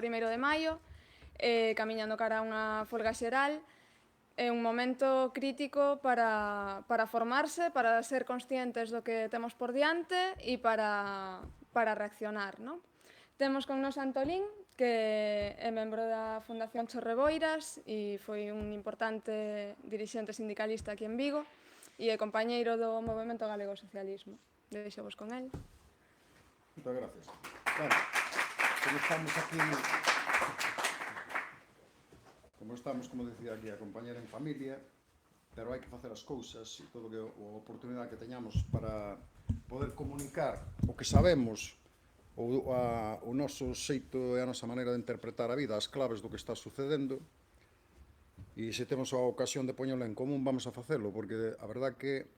1º de maio, camiñando cara a unha folga xeral. É un momento crítico para formarse, para ser conscientes do que temos por diante e para reaccionar, non? Temos con nos Antolín, que é membro da Fundación Chorreboiras e foi un importante dirixente sindicalista aquí en Vigo e é compañeiro do Movemento Galego Socialismo. Deixo-vos con el. Moitas gracias. Bueno, como decía aquí, a acompañar en familia, pero hai que facer as cousas e todo que a oportunidade que teñamos para poder comunicar o que sabemos, o noso xeito e a nosa maneira de interpretar a vida, as claves do que está sucedendo, e se temos a ocasión de poñelo en común, vamos a facelo, porque a verdad que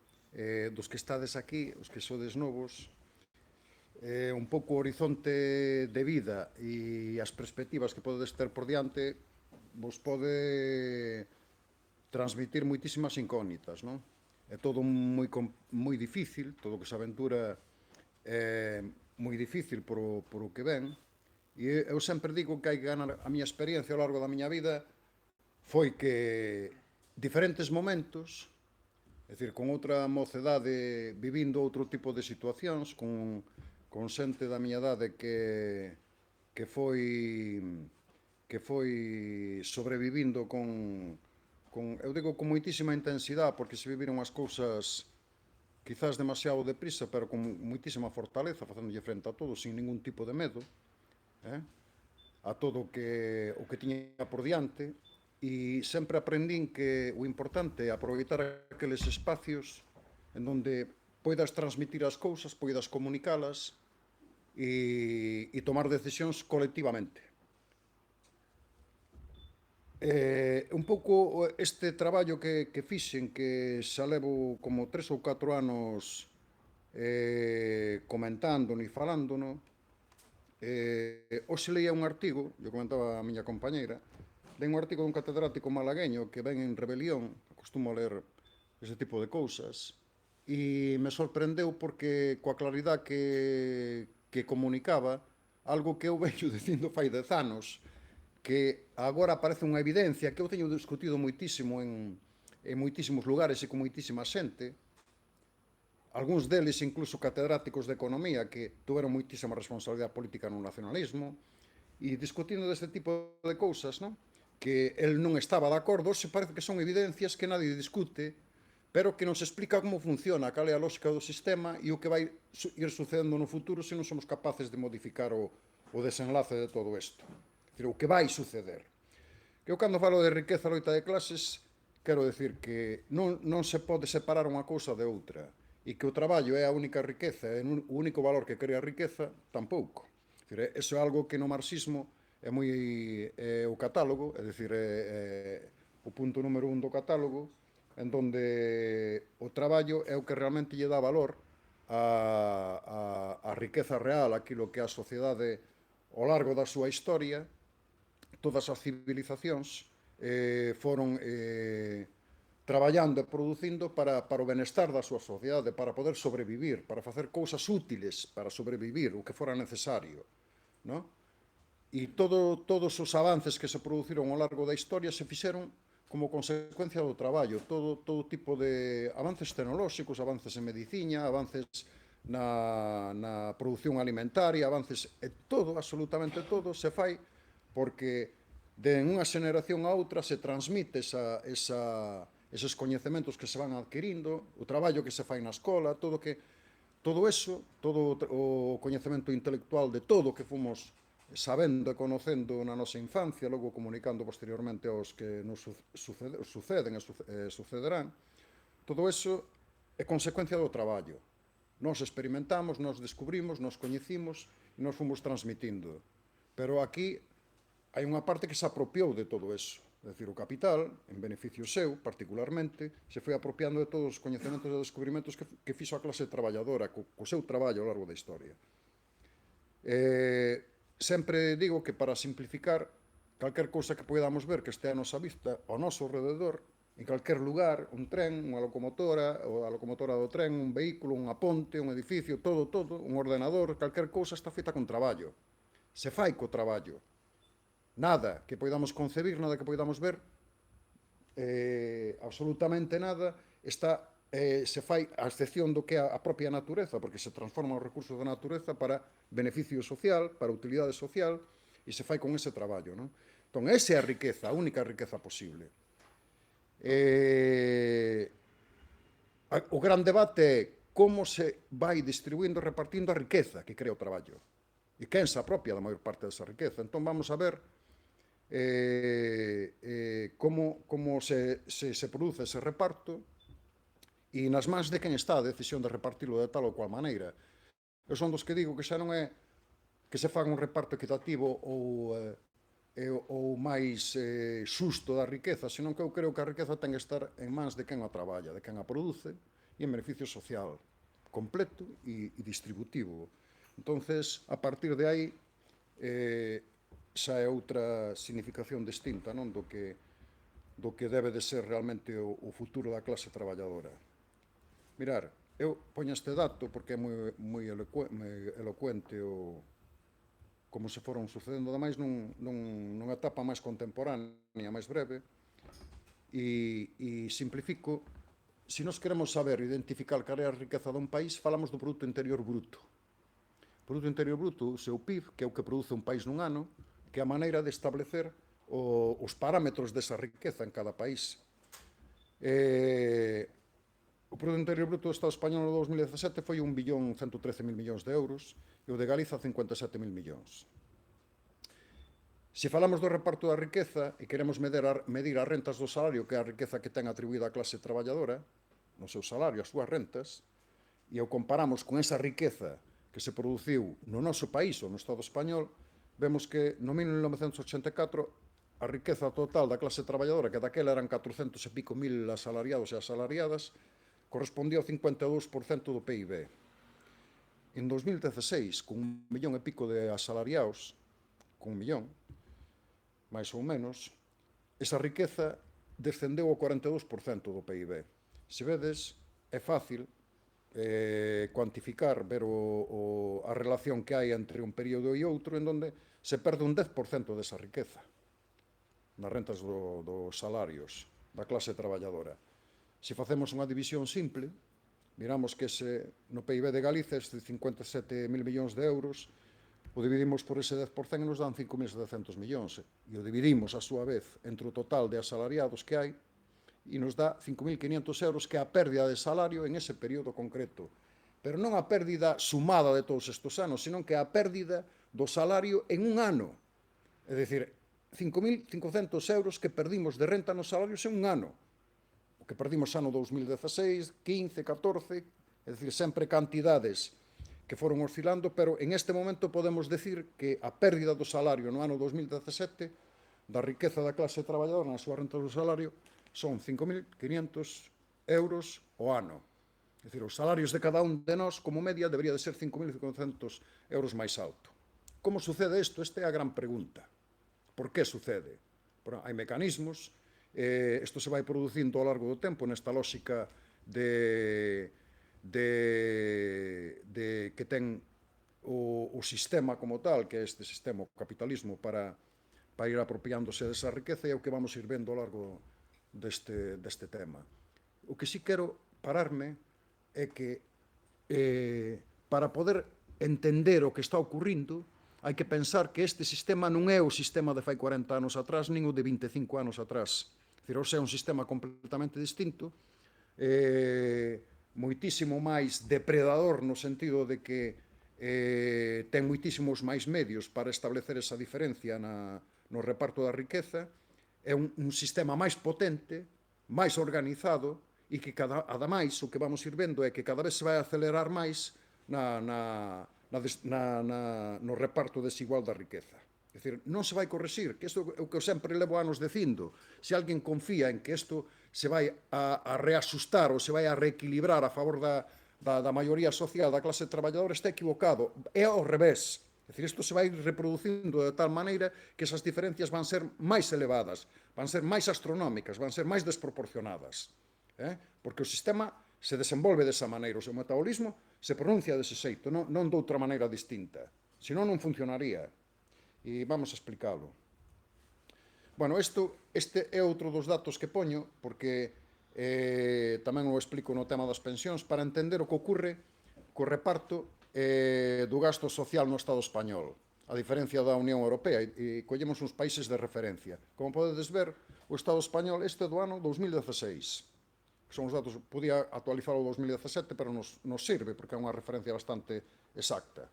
dos que estades aquí, os que sodes novos, un pouco o horizonte de vida e as perspectivas que podedes ter por diante vos pode transmitir moitísimas incógnitas, non? É todo moi difícil, todo o que se aventura é moi difícil por o que ven, e eu sempre digo que hai que ganar a miña experiencia ao largo da miña vida foi que diferentes momentos, é dicir, con outra mocedade vivindo outro tipo de situacións, con xente da miña idade que foi sobrevivindo eu digo con moitísima intensidade, porque se viviron as cousas quizás demasiado deprisa, pero con moitísima fortaleza, facéndolle frente a todo, sin ningún tipo de medo, a todo o que tiña por diante, e sempre aprendín que o importante é aproveitar aqueles espacios en donde poidas transmitir as cousas, poidas comunicalas e tomar decisións colectivamente. Un pouco este traballo que fixen, que xa levo como 3 ou 4 anos comentándono e falándono, hoxe leía un artigo, eu comentaba a miña compañeira, leí un artigo dun catedrático malagueño que ven en rebelión, acostumo a ler ese tipo de cousas, e me sorprendeu porque coa claridade que comunicaba algo que eu veño dicindo fai 10 anos, que agora parece unha evidencia que eu teño discutido moitísimo en moitísimos lugares e con moitísima xente, algúns deles incluso catedráticos de economía que tuveron moitísima responsabilidade política no nacionalismo, e discutindo deste tipo de cousas, non? Que el non estaba de acordo, se parece que son evidencias que nadie discute, pero que nos explica como funciona, cal é a lógica do sistema e o que vai ir sucedendo no futuro se non somos capaces de modificar o desenlace de todo isto. O que vai suceder. Eu, cando falo de riqueza e loita de clases, quero decir que non se pode separar unha cousa de outra, e que o traballo é a única riqueza, é o único valor que crea a riqueza, tampouco. Eso é algo que no marxismo é o catálogo, é dicir, o punto número 1 do catálogo, en donde o traballo é o que realmente lle dá valor a riqueza real, aquilo que a sociedade ao largo da súa historia, todas as civilizacións foron traballando e producindo para o benestar da súa sociedade, para poder sobrevivir, para facer cousas útiles para sobrevivir, o que fora necesario, non? E todos os avances que se produciron ao largo da historia se fixeron como consecuencia do traballo, todo tipo de avances tecnolóxicos, avances en medicina, avances na produción alimentaria, avances, todo, absolutamente todo, se fai porque de unha xeneración a outra se transmite eses coñecementos que se van adquirindo, o traballo que se fai na escola, todo eso, todo o coñecemento intelectual de todo o que fomos sabendo e conocendo na nosa infancia, logo comunicando posteriormente aos que nos suceden e sucederán, todo eso é consecuencia do traballo. Nos experimentamos, nos descubrimos, nos coñecimos e nos fomos transmitindo. Pero aquí hai unha parte que se apropiou de todo eso. É dicir, o capital, en beneficio seu, particularmente, se foi apropiando de todos os coñecementos e descubrimentos que fixo a clase traballadora co seu traballo ao largo da historia. Sempre digo que para simplificar, calquer cousa que podamos ver que este a nosa vista ao noso alrededor, en calquer lugar, un tren, unha locomotora, ou a locomotora do tren, un vehículo, unha ponte, un edificio, todo, un ordenador, calquer cousa está feita con traballo. Se fai co traballo. Nada que podamos concebir, nada que podamos ver, absolutamente nada, se fai a excepción do que é a propia natureza, porque se transforman os recursos da natureza para beneficio social, para utilidade social, e se fai con ese traballo. Non? Entón, esa é a riqueza, a única riqueza posible. O gran debate é como se vai distribuindo e repartindo a riqueza que crea o traballo. E quen se apropia da maior parte desa riqueza. Entón, vamos a ver como se produce ese reparto e nas mans de quen está a decisión de repartilo de tal ou cual maneira. Eu son dos que digo que xa non é que se faga un reparto equitativo ou máis xusto da riqueza, senón que eu creo que a riqueza ten que estar en mans de quen a traballa, de quen a produce, e en beneficio social completo e distributivo. Entonces, a partir de aí, xa é outra significación distinta, non, do que debe de ser realmente o futuro da clase traballadora. Mirar, eu poño este dato porque é moi elocuente como se foron sucedendo, ademais nunha etapa máis contemporánea, máis breve, e simplifico. Se nos queremos saber identificar cal é a riqueza dun país, falamos do Produto Interior Bruto. O Produto Interior Bruto, o seu PIB, que é o que produce un país nun ano, que é a maneira de establecer os parámetros desa riqueza en cada país. O Produto Interior Bruto do Estado español no 2017 foi 1.113.000 millóns de euros e o de Galiza 57.000 millóns. Se falamos do reparto da riqueza e queremos medir as rentas do salario, que é a riqueza que ten atribuída a clase traballadora, no seu salario, as súas rentas, e o comparamos con esa riqueza que se produciu no noso país ou no Estado español, vemos que no 1984 a riqueza total da clase traballadora, que daquela eran 400 e pico mil asalariados e asalariadas, correspondía ao 52% do PIB. En 2016, con 1 millón e pico de asalariados, con 1 millón, máis ou menos, esa riqueza descendeu ao 42% do PIB. Se vedes, é fácil cuantificar, ver a relación que hai entre un período e outro, en donde se perde un 10% desa riqueza nas rentas dos salarios da clase traballadora. Se facemos unha división simple, miramos que no PIB de Galiza este 57.000 millóns de euros, o dividimos por ese 10% e nos dan 5.700 millóns. E o dividimos, a súa vez, entre o total de asalariados que hai e nos dá 5.500 euros, que é a pérdida de salario en ese período concreto. Pero non a pérdida sumada de todos estes anos, senón que a pérdida do salario en un ano. É dicir, 5.500 euros que perdimos de renta nos salarios en un ano. O que perdimos ano 2016, 15, 14, é dicir, sempre cantidades que foron oscilando, pero en este momento podemos decir que a pérdida do salario no ano 2017, da riqueza da clase traballadora na súa renta do salario, son 5.500 euros ao ano. É dicir, os salarios de cada un de nós, como media, debería de ser 5.500 euros máis alto. Como sucede isto? Esta é a gran pregunta. Por que sucede? Hai mecanismos. Isto se vai producindo ao largo do tempo nesta lógica de que ten o sistema como tal, que é este sistema, o capitalismo, para ir apropiándose desa riqueza, e é o que vamos ir vendo ao largo deste tema. O que sí quero pararme é que para poder entender o que está ocurrindo, hai que pensar que este sistema non é o sistema de fai 40 anos atrás, nin o de 25 anos atrás. É un sistema completamente distinto, moitísimo máis depredador no sentido de que ten moitísimos máis medios para establecer esa diferencia no reparto da riqueza, é un sistema máis potente, máis organizado, e que ademais o que vamos ir vendo é que cada vez se vai acelerar máis no reparto desigual da riqueza. É dicir, non se vai correxir, que isto é o que eu sempre levo anos dicindo. Se alguén confía en que isto se vai a reasustar ou se vai a reequilibrar a favor da maioría social da clase traballadora, está equivocado. É ao revés. É dicir, isto se vai reproducindo de tal maneira que esas diferencias van ser máis elevadas, van ser máis astronómicas, van ser máis desproporcionadas. Porque o sistema se desenvolve desa maneira, o seu metabolismo se pronuncia dese xeito, non de outra maneira distinta. Senón non funcionaría. E vamos a explicalo. Bueno, este é outro dos datos que poño, porque tamén o explico no tema das pensións, para entender o que ocorre co reparto do gasto social no Estado español, a diferencia da Unión Europea, e collemos uns países de referencia. Como podedes ver, o Estado español este do ano 2016, son os datos, podía actualizar o 2017, pero nos sirve, porque é unha referencia bastante exacta.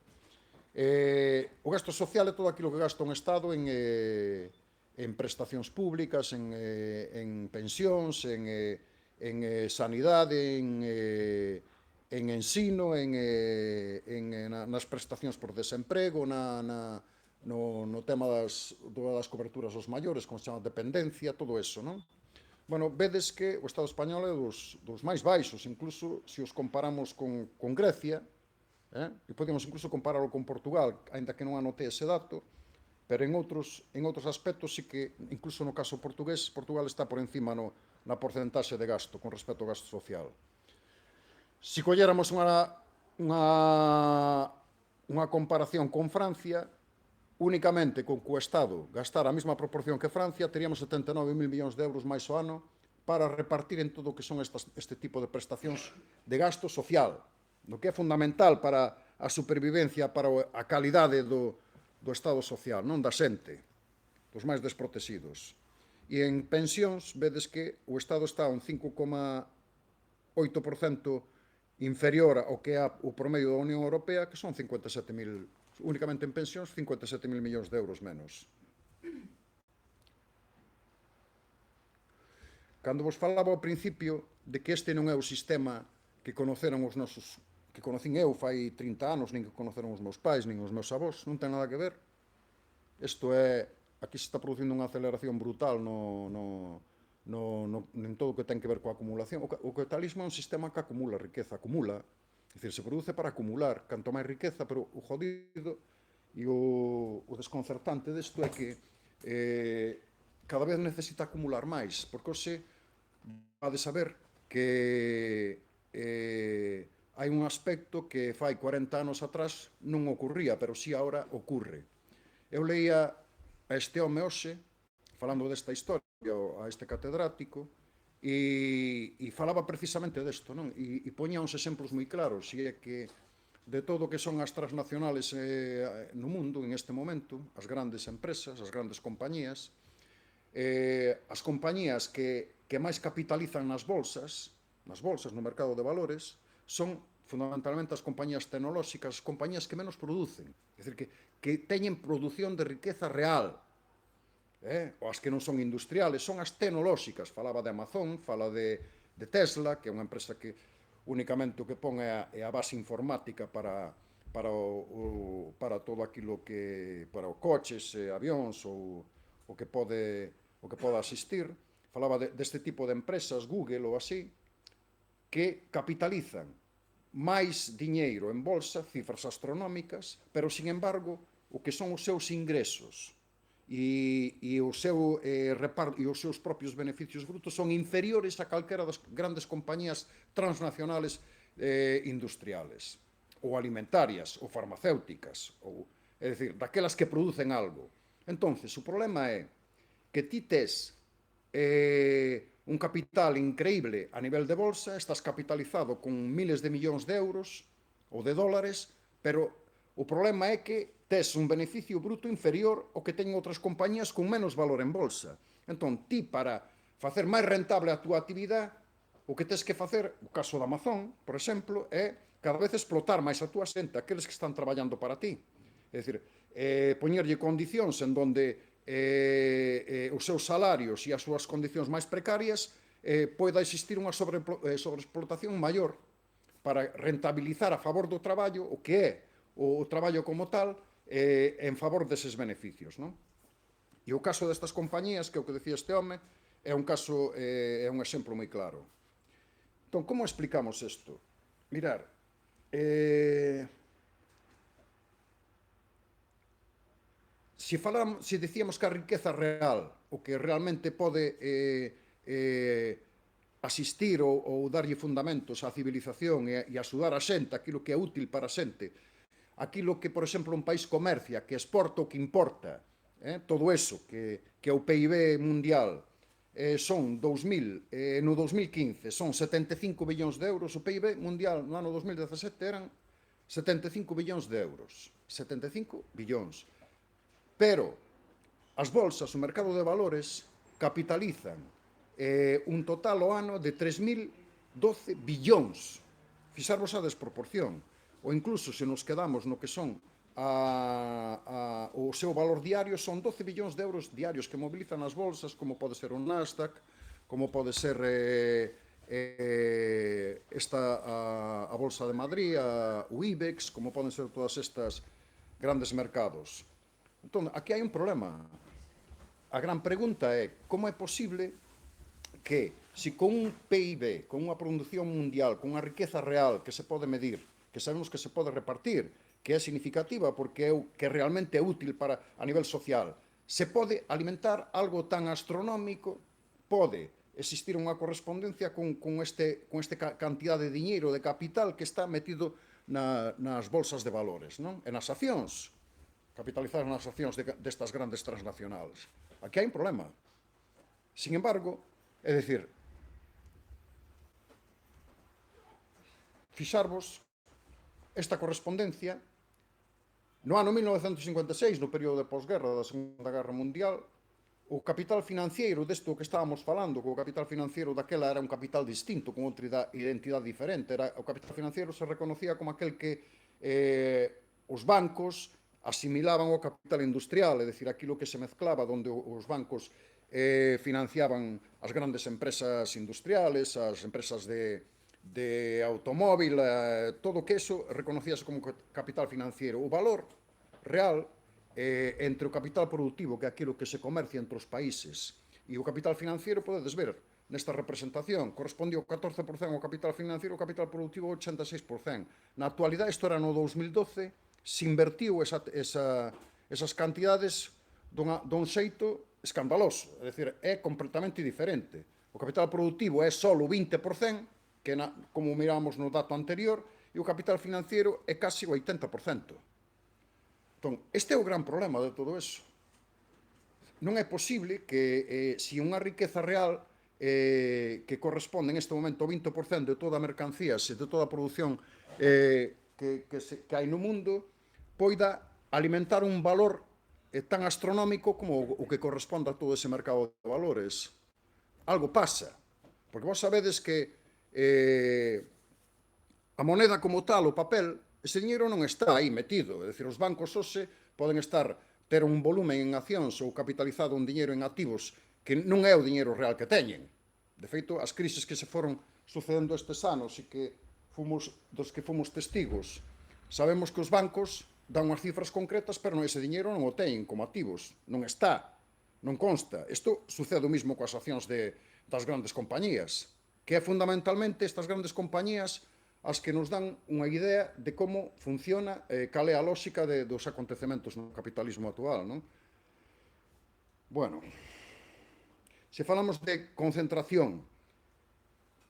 O gasto social é todo aquilo que gasta un Estado en prestacións públicas, en pensións, en sanidade, en ensino, nas prestacións por desemprego, no tema das coberturas aos maiores, como se chama dependencia, todo eso, non? Bueno, vedes que o Estado español é dos máis baixos, incluso se os comparamos con Grecia, e podemos incluso compararlo con Portugal, aínda que non anotei ese dato, pero en outros aspectos sí que, incluso no caso portugués, Portugal está por encima na porcentaxe de gasto con respecto ao gasto social. Se colléramos unha comparación con Francia, únicamente con que o Estado gastar a mesma proporción que Francia, teríamos 79.000 millóns de euros máis ao ano para repartir en todo o que son este tipo de prestacións de gasto social, no que é fundamental para a supervivencia, para a calidade do Estado social, non da xente, dos máis desprotegidos. E en pensións, vedes que o Estado está un 5,8% inferior ao que é o promedio da Unión Europea, que son 57.000, únicamente en pensións, 57.000 millóns de euros menos. Cando vos falaba ao principio de que este non é o sistema que conoceron os nosos, que conocín eu fai 30 anos, nin que conoceron os meus pais, nin os meus avós, non ten nada que ver. Isto é, aquí se está producindo unha aceleración brutal en todo o que ten que ver coa acumulación. O capitalismo é un sistema que acumula riqueza, acumula, é dicir, se produce para acumular, canto máis riqueza, pero o jodido e o desconcertante desto é que cada vez necesita acumular máis, porque hoxe ha de saber que hai un aspecto que fai 40 anos atrás non ocurría, pero si agora ocurre. Eu leía a este home hoxe, falando desta historia, a este catedrático, e falaba precisamente desto, non? E poñía uns exemplos moi claros, e é que de todo o que son as transnacionales no mundo en este momento, as grandes empresas, as grandes compañías, as compañías que máis capitalizan nas bolsas, no mercado de valores, son fundamentalmente as compañías tecnolóxicas, as compañías que menos producen, é dicir, que teñen produción de riqueza real, ou as que non son industriales, son as tecnolóxicas. Falaba de Amazon, fala de Tesla, que é unha empresa que únicamente o que pon é a base informática para todo aquilo que, para os coches, avións, ou o que pode asistir. Falaba deste tipo de empresas, Google ou así, que capitalizan máis diñeiro en bolsa, cifras astronómicas, pero, sin embargo, o que son os seus ingresos e os seus propios beneficios brutos son inferiores a calquera das grandes compañías transnacionales industriales, ou alimentarias, ou farmacéuticas, é dicir, daquelas que producen algo. Entonces, o problema é que ti tes un capital increíble a nivel de bolsa, estás capitalizado con miles de millóns de euros ou de dólares, pero o problema é que tes un beneficio bruto inferior ao que teñen outras compañías con menos valor en bolsa. Entón, ti, para facer máis rentable a túa actividade, o que tes que facer, o caso da Amazon, por exemplo, é cada vez explotar máis a túa xente, aqueles que están traballando para ti. É dicir, poñerlle condicións en donde os seus salarios e as súas condicións máis precarias poida existir unha sobreexplotación maior para rentabilizar a favor do traballo o que é o traballo como tal en favor deses beneficios, non? E o caso destas compañías, que é o que decía este home, é un exemplo moi claro. Entón, como explicamos isto? Mirar, se dicíamos que a riqueza real, o que realmente pode asistir ou darlle fundamentos á civilización e axudar a xente, aquilo que é útil para a xente, aquilo que, por exemplo, un país comercia, que exporta o que importa, todo eso que é o PIB mundial son 2000, no 2015 son 75 billóns de euros, o PIB mundial no ano 2017 eran 75 billóns de euros. 75 billóns. Pero as bolsas, o mercado de valores, capitalizan un total ao ano de 3.012 billóns. Fixarvos a desproporción. Ou incluso se nos quedamos no que son o seu valor diario, son 12 billóns de euros diarios que mobilizan as bolsas, como pode ser o Nasdaq, como pode ser a Bolsa de Madrid, o IBEX, como poden ser todas estas grandes mercados. Entón, aquí hai un problema. A gran pregunta é como é posible que, se con un PIB, con unha produción mundial, con unha riqueza real que se pode medir, que sabemos que se pode repartir, que é significativa porque é o que realmente é útil para a nivel social, se pode alimentar algo tan astronómico, pode existir unha correspondencia con esta cantidad de diñeiro, de capital que está metido nas bolsas de valores, non? E nas accións, capitalizar nas accións destas grandes transnacionales. Aquí hai un problema. Sin embargo, é dicir, fixarvos esta correspondencia no ano 1956, no período de posguerra da Segunda Guerra Mundial, o capital financiero desto que estábamos falando, que o capital financiero daquela era un capital distinto, con outra identidade diferente. O capital financiero se reconocía como aquel que os bancos asimilaban ao capital industrial, é dicir, aquilo que se mezclaba, onde os bancos financiaban as grandes empresas industriales, as empresas de automóvil, todo que eso reconocíase como capital financiero. O valor real entre o capital productivo, que é aquilo que se comercia entre os países, e o capital financiero, podedes ver nesta representación, corresponde ao 14% ao capital financiero, o capital productivo ao 86%. Na actualidade, isto era no 2012, se invertiu esas cantidades dun xeito escandaloso, é dicir, é completamente diferente. O capital productivo é só o 20%, que como miramos no dato anterior, e o capital financiero é casi o 80%. Entón, este é o gran problema de todo eso. Non é posible que, se unha riqueza real que corresponde en este momento ao 20% de toda a mercancías e de toda a produción que hai no mundo, poida alimentar un valor tan astronómico como o que corresponde a todo ese mercado de valores. Algo pasa, porque vos sabedes que a moneda como tal, o papel, ese dinheiro non está aí metido. É dicir, os bancos hoxe poden ter un volumen en accións ou capitalizado un dinheiro en activos que non é o dinheiro real que teñen. De feito, as crises que se foron sucedendo estes anos e que dos que fomos testigos, sabemos que os bancos dan unhas cifras concretas, pero ese dinheiro non o teñen como activos. Non está, non consta. Isto sucede o mesmo coas accións das grandes compañías, que é fundamentalmente estas grandes compañías as que nos dan unha idea de como funciona, cal é a lógica dos acontecementos no capitalismo actual, non? Bueno, se falamos de concentración,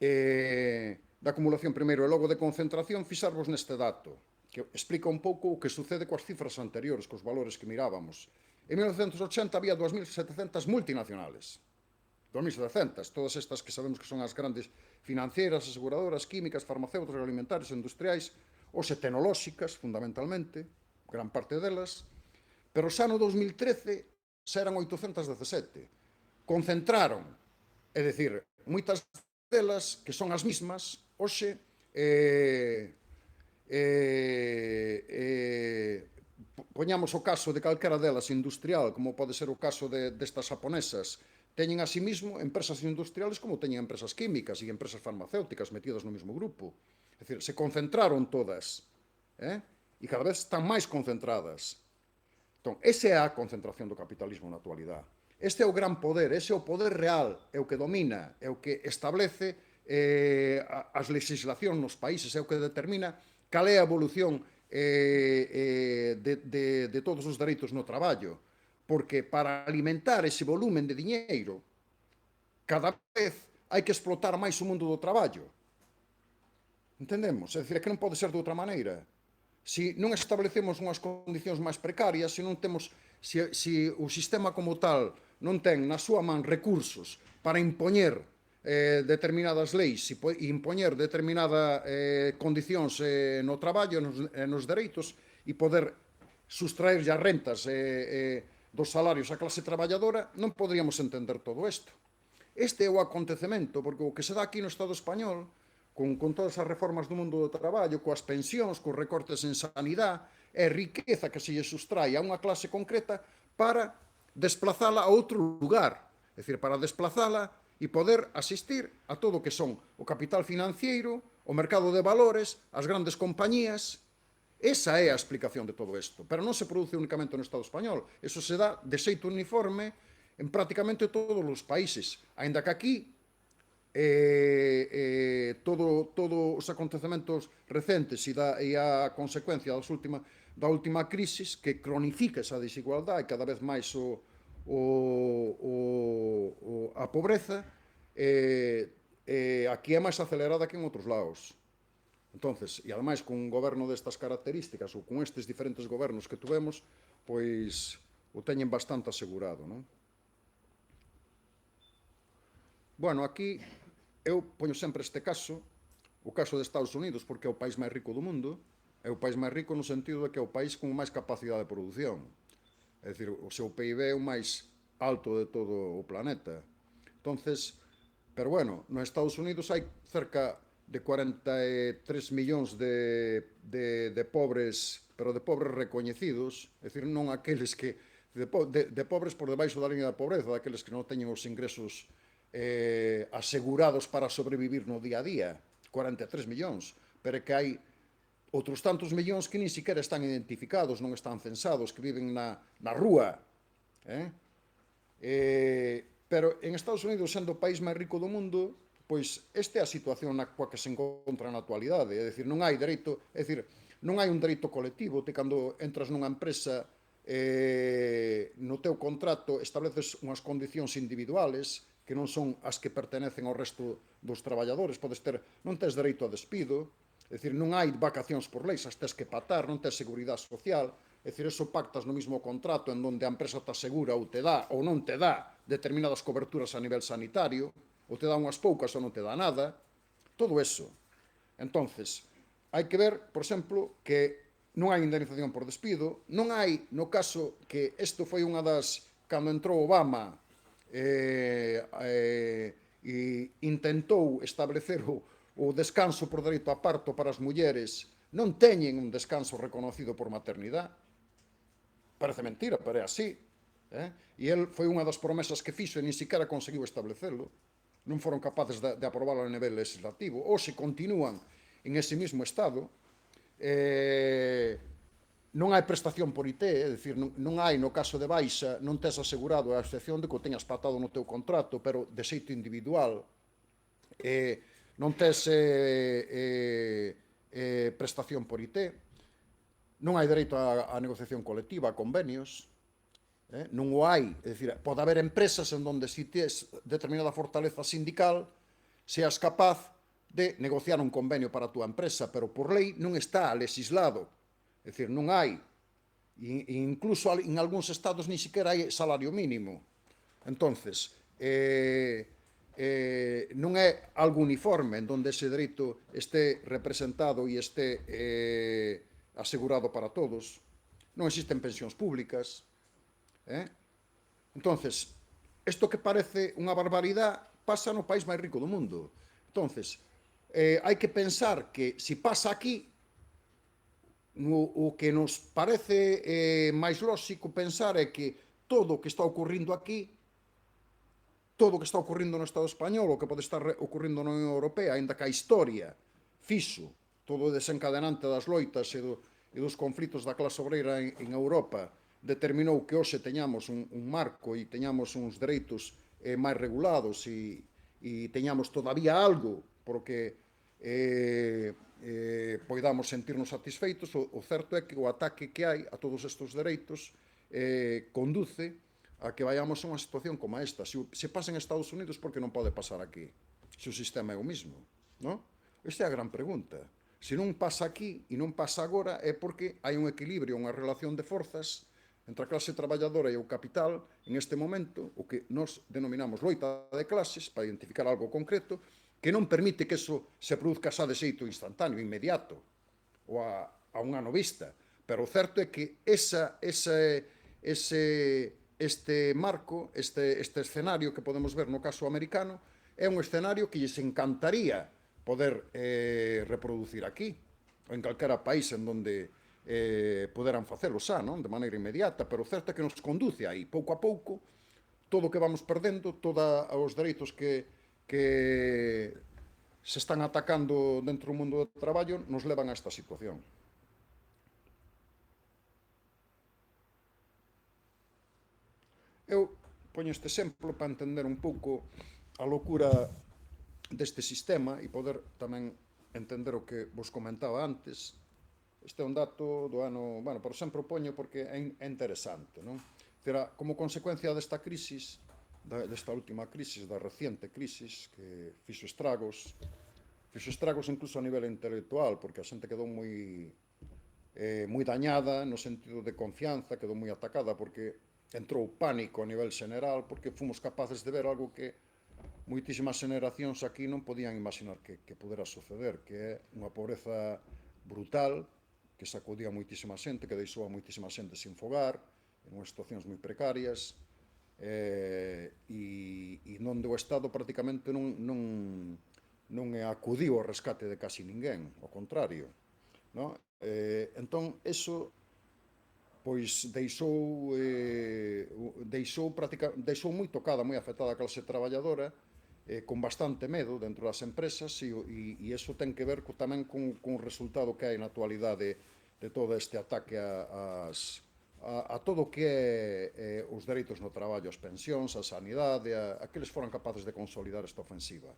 da acumulación primeiro e logo de concentración, fixarvos neste dato, que explica un pouco o que sucede coas cifras anteriores, cos valores que mirábamos. En 1980 había 2.700 multinacionales. 2.700, todas estas que sabemos que son as grandes financieras, aseguradoras, químicas, farmacéuticas, alimentarias, industriais, ose tecnolóxicas, fundamentalmente, gran parte delas, pero xa no 2013 xa eran 817. Concentraron, é dicir, moitas delas, que son as mismas, hoxe, poñamos o caso de calquera delas industrial, como pode ser o caso destas japonesas, teñen asimismo empresas industriales como teñen empresas químicas e empresas farmacéuticas metidas no mesmo grupo. É dicir, se concentraron todas, e cada vez están máis concentradas. Entón, esa é a concentración do capitalismo na actualidade. Este é o gran poder, ese é o poder real, é o que domina, é o que establece as legislacións nos países, é o que determina cal é a evolución de todos os dereitos no traballo. Porque para alimentar ese volumen de diñeiro, cada vez hai que explotar máis o mundo do traballo. Entendemos? É dicir, que non pode ser de outra maneira. Se non establecemos unhas condicións máis precarias, se non temos se o sistema como tal non ten na súa man recursos para impoñer determinadas leis e impoñer determinadas condicións no traballo e nos dereitos e poder sustraer as rentas dos salarios á clase traballadora, non poderíamos entender todo isto. Este é o acontecemento, porque o que se dá aquí no Estado español, con todas as reformas do mundo do traballo, coas pensións, cos recortes en sanidade, é riqueza que se lle sustrai a unha clase concreta para desplazala a outro lugar. É dicir, para desplazala e poder asistir a todo o que son o capital financiero, o mercado de valores, as grandes compañías. Esa é a explicación de todo isto. Pero non se produce únicamente no Estado español. Eso se dá de xeito uniforme en prácticamente todos os países. Aínda que aquí todos os acontecementos recentes e a consecuencia da última crisis que cronifica esa desigualdade e cada vez máis a pobreza, aquí é máis acelerada que en outros lados. Entonces, e ademais con un goberno destas características ou con estes diferentes gobernos que tuvemos, pois o teñen bastante asegurado, non? Bueno, aquí eu poño sempre este caso, o caso de Estados Unidos, porque é o país máis rico do mundo, é o país máis rico no sentido de que é o país con máis capacidade de produción. É dicir, o seu PIB é o máis alto de todo o planeta. Entonces, pero bueno, nos Estados Unidos hai cerca de 43 millóns de pobres, pero de pobres recoñecidos, é dicir, non aqueles que, de pobres por debaixo da liña da pobreza, daqueles que non teñen os ingresos asegurados para sobrevivir no día a día, 43 millóns, pero é que hai outros tantos millóns que nin siquiera están identificados, non están censados, que viven na rúa. Pero en Estados Unidos, sendo o país máis rico do mundo, pois esta é a situación na coa que se encontra na actualidade. É dicir, non hai dereito, é dicir, non hai un dereito colectivo. Te cando entras nunha empresa, no teu contrato estableces unhas condicións individuales que non son as que pertenecen ao resto dos traballadores. Non tes dereito a despido, é dicir, non hai vacacións por leis, as tes que patar, non tes seguridade social. É dicir, eso pactas no mismo contrato en donde a empresa te asegura ou te dá ou non te dá determinadas coberturas a nivel sanitario, ou te dá unhas poucas ou non te dá nada, todo eso. Entonces, hai que ver, por exemplo, que non hai indemnización por despido, non hai, no caso que isto foi unha das, cando entrou Obama e intentou establecer o descanso por dereito a parto para as mulleres, non teñen un descanso reconocido por maternidade. Parece mentira, pero é así. E el foi unha das promesas que fixo e nin siquiera conseguiu establecelo. Non foron capaces de aprobarlo a nivel legislativo. Ou se continúan en ese mismo estado, non hai prestación por IT, é dicir, non hai, no caso de baixa, non tes asegurado a excepción de que o teñas patado no teu contrato, pero de xeito individual, non tes prestación por IT, non hai dereito a negociación colectiva, a convenios, non o hai. É dicir, pode haber empresas en donde si tes determinada fortaleza sindical seas capaz de negociar un convenio para a túa empresa, pero por lei non está legislado. É dicir, non hai. E incluso en algúns estados ni siquiera hai salario mínimo. Entonces, non é algo uniforme en donde ese dereito este representado e este asegurado para todos. Non existen pensións públicas. Entonces, isto que parece unha barbaridade pasa no país máis rico do mundo. Entonces, hai que pensar que se pasa aquí, o que nos parece máis lóxico pensar é que todo o que está ocurrindo aquí, todo o que está ocurrindo no Estado español, o que pode estar ocurrindo na Unión Europea, aínda que a historia fixo todo o desencadenante das loitas e dos conflitos da clase obreira en Europa, determinou que hoxe teñamos un marco e teñamos uns dereitos máis regulados e teñamos todavía algo por que poidamos sentirnos satisfeitos. O certo é que o ataque que hai a todos estes dereitos conduce a que vayamos a unha situación como esta. Se pasa en Estados Unidos, por que non pode pasar aquí? Se o sistema é o mismo, non? Esta é a gran pregunta. Se non pasa aquí e non pasa agora é porque hai un equilibrio, unha relación de forzas entre a clase traballadora e o capital, en este momento, o que nos denominamos loita de clases, para identificar algo concreto, que non permite que eso se produzca xa de xeito instantáneo, inmediato, ou a un ano vista. Pero o certo é que este marco, este escenario que podemos ver no caso americano, é un escenario que lles encantaría poder reproducir aquí, ou en calquera país en donde poderan facelo xa, non? De maneira inmediata, pero o certo é que nos conduce aí, pouco a pouco, todo o que vamos perdendo, todos os dereitos que se están atacando dentro do mundo do traballo, nos levan a esta situación. Eu poño este exemplo para entender un pouco a loucura deste sistema e poder tamén entender o que vos comentaba antes. Este é un dato do ano, bueno, por sempre o poño porque é interesante, non? Pero como consecuencia desta crisis, desta última crisis, da reciente crisis, que fixo estragos incluso a nivel intelectual, porque a xente quedou moi dañada no sentido de confianza, quedou moi atacada porque entrou pánico a nivel xeneral, porque fomos capaces de ver algo que moitísimas xeneracións aquí non podían imaginar que pudera suceder, que é unha pobreza brutal, que sacudía a moitísima xente, que deixou a moitísima xente sin fogar, en unhas situacións moi precarias, e onde o Estado prácticamente non acudiu ao rescate de casi ninguén, ao contrario. Entón, eso pois deixou moi tocada, moi afectada a clase traballadora, con bastante medo dentro das empresas, e iso ten que ver tamén con o resultado que hai na actualidade de todo este ataque a todo o que é os dereitos no traballo, as pensións, a sanidade, a que eles foran capaces de consolidar esta ofensiva.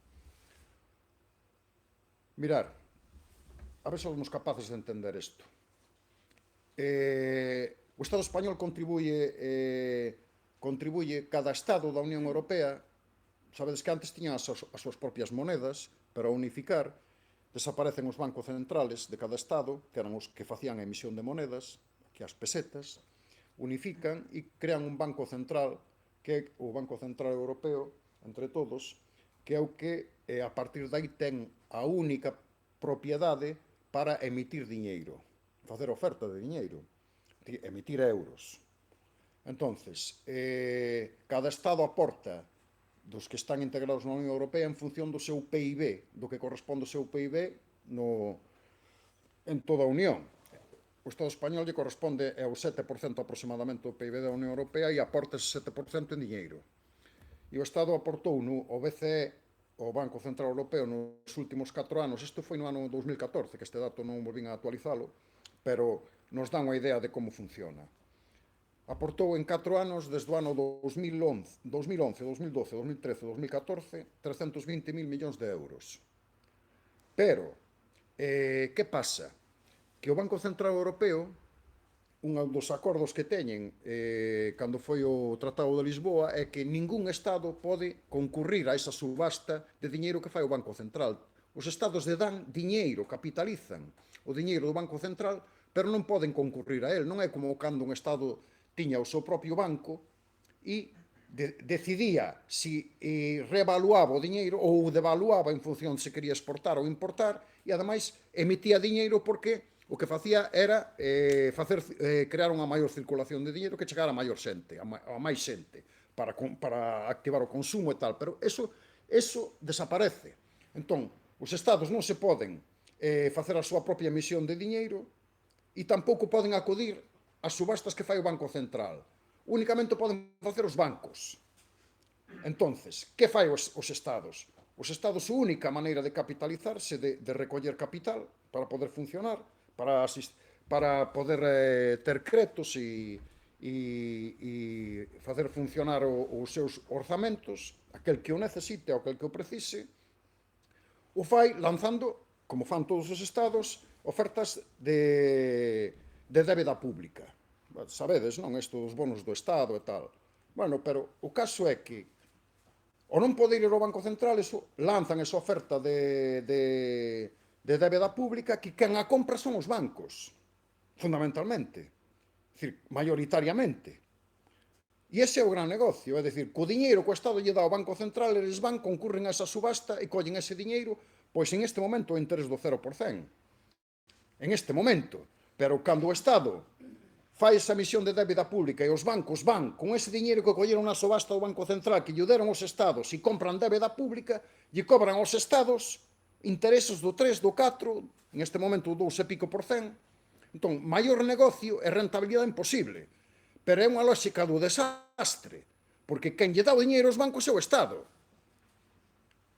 Mirar, a ver se somos capaces de entender isto. O Estado español contribuye cada Estado da Unión Europea. Sabedes que antes tiñan as súas propias monedas, pero ao unificar desaparecen os bancos centrales de cada Estado, que eran os que facían a emisión de monedas, que as pesetas, unifican e crean un banco central, que é o Banco Central Europeo, entre todos, que é o que a partir de aí ten a única propiedade para emitir diñeiro, facer oferta de diñeiro, emitir euros. Entonces, cada Estado aporta dos que están integrados na Unión Europea en función do seu PIB, do que corresponde ao seu PIB en toda a Unión. O Estado español lle corresponde ao 7% aproximadamente do PIB da Unión Europea e aporta ese 7% en diñeiro. E o Estado aportou no BCE, o Banco Central Europeo, nos últimos 4 anos, isto foi no ano 2014, que este dato non volvín a actualizalo, pero nos dá unha idea de como funciona. Aportou en 4 anos, desde o ano 2011, 2012, 2013, 2014, 320.000 millóns de euros. Pero, que pasa? Que o Banco Central Europeo, un dos acordos que teñen cando foi o Tratado de Lisboa, é que ningún Estado pode concurrir a esa subasta de diñeiro que fai o Banco Central. Os Estados lle dan diñeiro, capitalizan o diñeiro do Banco Central, pero non poden concurrir a él. Non é como cando un Estado tiña o seu propio banco e decidía si revaluaba o diñeiro ou devaluaba en función se quería exportar ou importar, e ademais emitía diñeiro porque o que facía era crear unha maior circulación de diñeiro que chegara a maior xente, a máis xente, para activar o consumo e tal, pero eso desaparece. Entón, os Estados non se poden facer a súa propia emisión de diñeiro e tampouco poden acudir as subastas que fai o Banco Central. Únicamente poden facer os bancos. Entonces, que fai os Estados? Os Estados, a única maneira de capitalizarse, de recoller capital para poder funcionar, para poder ter créditos e facer funcionar os seus orzamentos, aquel que o necesite ou aquel que o precise, o fai lanzando, como fan todos os Estados, ofertas de débeda pública. Sabedes, non? Isto dos bonos do Estado e tal. Bueno, pero o caso é que ao non poder ir ao Banco Central, lanzan esa oferta de débeda pública que quen a compra son os bancos, fundamentalmente. decir, maioritariamente. E ese é o gran negocio, é dicir, co diñeiro que o Estado lle dá ao Banco Central, eles van, concurren a esa subasta e collen ese diñeiro, pois en este momento o interés do 0%. En este momento. Pero cando o Estado fai esa emisión de débeda pública e os bancos van con ese diñeiro que colleron na subasta do Banco Central que lle deron os Estados e compran débeda pública, lle cobran aos Estados intereses do 3, do 4, en este momento do 2 e pico por cen. Entón, maior negocio e rentabilidade imposible. Pero é unha lógica do desastre, porque quen lle dá o diñeiro aos bancos é o Estado.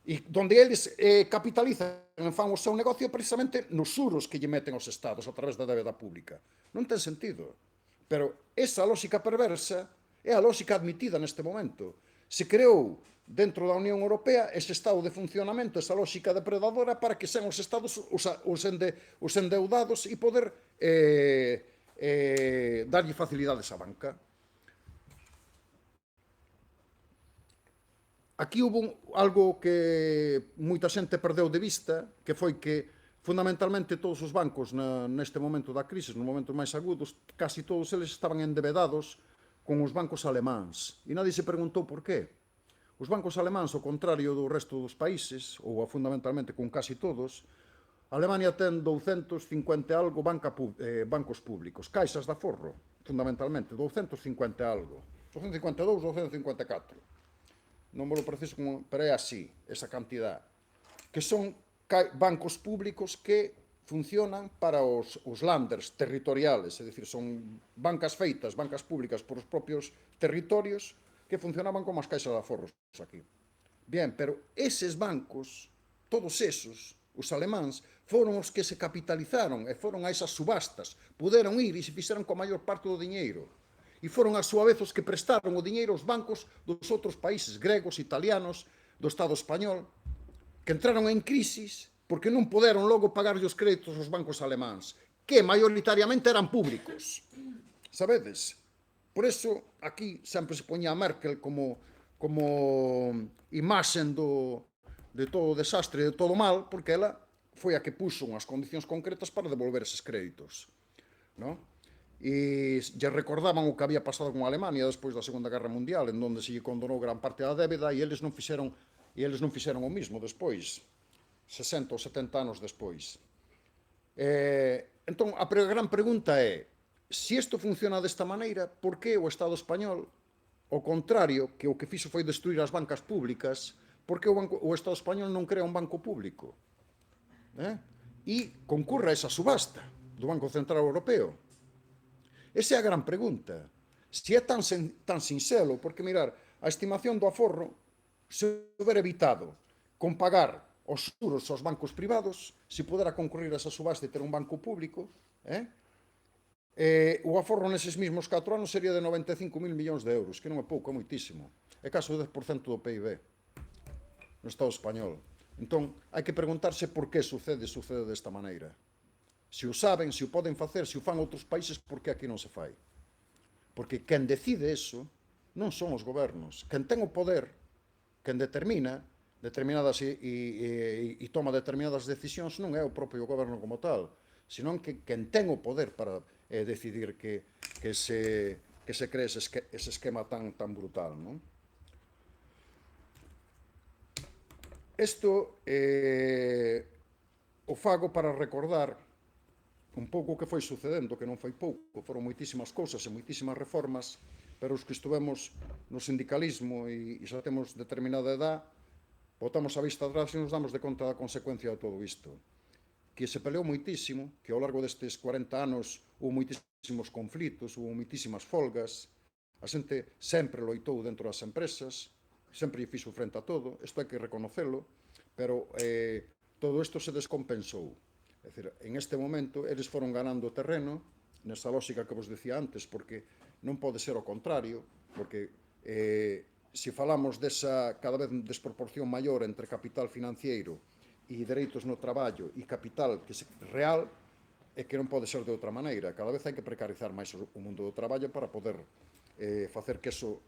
E donde eles capitalizan e fan o seu negocio precisamente nos xuros que lle meten aos Estados a través da débeda pública. Non ten sentido. Pero esa lógica perversa é a lógica admitida neste momento. Se creou dentro da Unión Europea ese estado de funcionamento, esa lógica depredadora para que sean os Estados os endeudados e poder darlle facilidades á banca. Aquí hubo algo que moita xente perdeu de vista, que foi que fundamentalmente todos os bancos neste momento da crise, nos momentos máis agudos, casi todos eles estaban endebedados con os bancos alemáns. E nadie se preguntou por qué. Os bancos alemáns, ao contrario do resto dos países, ou fundamentalmente con casi todos, Alemania ten 250 algo bancos públicos, caixas de aforro, fundamentalmente, 250 algo, 252, 254. Non me lo preciso, pero é así, esa cantidad, que son bancos públicos que funcionan para os landers territoriales, é dicir, son bancas feitas, bancas públicas por os propios territorios que funcionaban como as caixas de aforros aquí. Bien, pero eses bancos, todos esos, os alemáns, foron os que se capitalizaron e foron a esas subastas, puderon ir e se fixeron coa maior parte do diñeiro. E foron a súa vez os que prestaron o diñeiro aos bancos dos outros países, gregos, italianos, do Estado español, que entraron en crisis porque non poderon logo pagar os créditos aos bancos alemáns, que maioritariamente eran públicos. Sabedes? Por eso, aquí sempre se poñía a Merkel como imaxen de todo o desastre, de todo o mal, porque ela foi a que puxo unhas condicións concretas para devolver eses créditos. Non? E lle recordaban o que había pasado con Alemania despois da Segunda Guerra Mundial, en donde se lle condonou gran parte da débeda e eles non fixeron o mismo despois, 60 ou 70 anos despois. Entón, a gran pregunta é, se isto funciona desta maneira, por que o Estado español, ao contrario, que o que fixo foi destruir as bancas públicas, por que o Estado español non crea un banco público? E concurra esa subasta do Banco Central Europeo. Esa é a gran pregunta. Se é tan sinxelo, porque mirar, a estimación do aforro se houber evitado con pagar os xuros aos bancos privados, se pudera concurrir a esa subasta e ter un banco público, o aforro neses mesmos 4 anos sería de 95.000 millóns de euros, que non é pouco, é moitísimo. É caso do 10% do PIB no Estado español. Entón, hai que preguntarse por que sucede desta maneira. Se o saben, se o poden facer, se o fan outros países, por que aquí non se fai? Porque quen decide eso non son os gobernos. Quen ten o poder, quen determina determinadas e toma determinadas decisións non é o propio goberno como tal, senón que quen ten o poder para decidir que se cree ese esquema tan brutal, non? Isto o fago para recordar un pouco o que foi sucedendo, que non foi pouco, foron moitísimas cousas e moitísimas reformas, pero os que estuvemos no sindicalismo e xa temos determinada edad, botamos a vista atrás e nos damos de conta da consecuencia de todo isto. Que se peleou moitísimo, que ao largo destes 40 anos houve moitísimos conflitos, houve moitísimas folgas, a xente sempre loitou dentro das empresas, sempre lle fixo frente a todo, isto hai que reconocelo, pero todo isto se descompensou. É dicir, en este momento, eles foron ganando terreno, nesa lógica que vos decía antes, porque non pode ser o contrario, porque se falamos desa cada vez desproporción maior entre capital financiero e dereitos no traballo e capital real, é que non pode ser de outra maneira. Cada vez hai que precarizar máis o mundo do traballo para poder facer que eso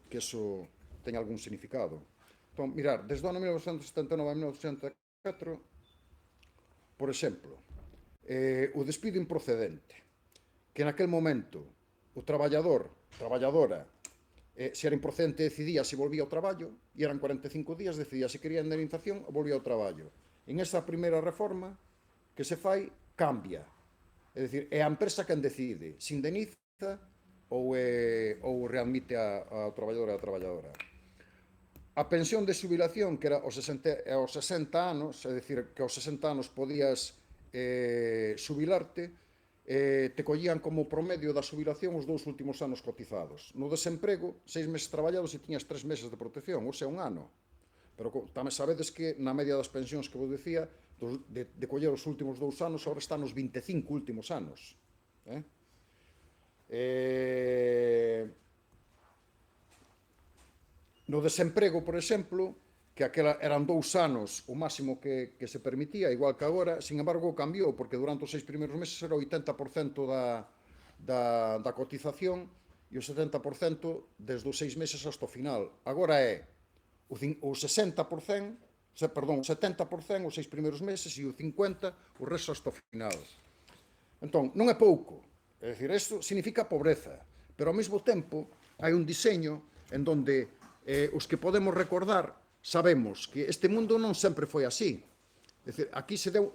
teña algún significado. Entón, mirar, desde o ano 1979 a 1984, por exemplo, o despido improcedente, que naquel momento o traballadora, se era improcedente decidía se volvía ao traballo, e eran 45 días, decidía se quería indemnización ou volvía ao traballo. En esa primeira reforma que se fai, cambia. É dicir, é a empresa quen decide se indemniza ou readmite ao traballador e a traballadora. A pensión de xubilación, que era aos 60 anos, é dicir, que aos 60 anos podías xubilarte, te collían como promedio da xubilación os 2 últimos anos cotizados. No desemprego, 6 meses traballados e tiñas 3 meses de protección, ou sea, un ano. Pero tamén sabedes que na media das pensións que vos decía, de coller os últimos 2 anos, agora están nos 25 últimos anos. No desemprego, por exemplo, que aquela eran 2 anos o máximo que se permitía, igual que agora, sin embargo, cambiou, porque durante os 6 primeiros meses era o 80% da cotización e o 70% desde os 6 meses hasta o final. Agora é o 60%, perdón, o 70% os 6 primeiros meses e o 50% o resto hasta o final. Entón, non é pouco. É dicir, isto significa pobreza, pero ao mesmo tempo hai un diseño en donde os que podemos recordar sabemos que este mundo non sempre foi así. É dicir, aquí se deu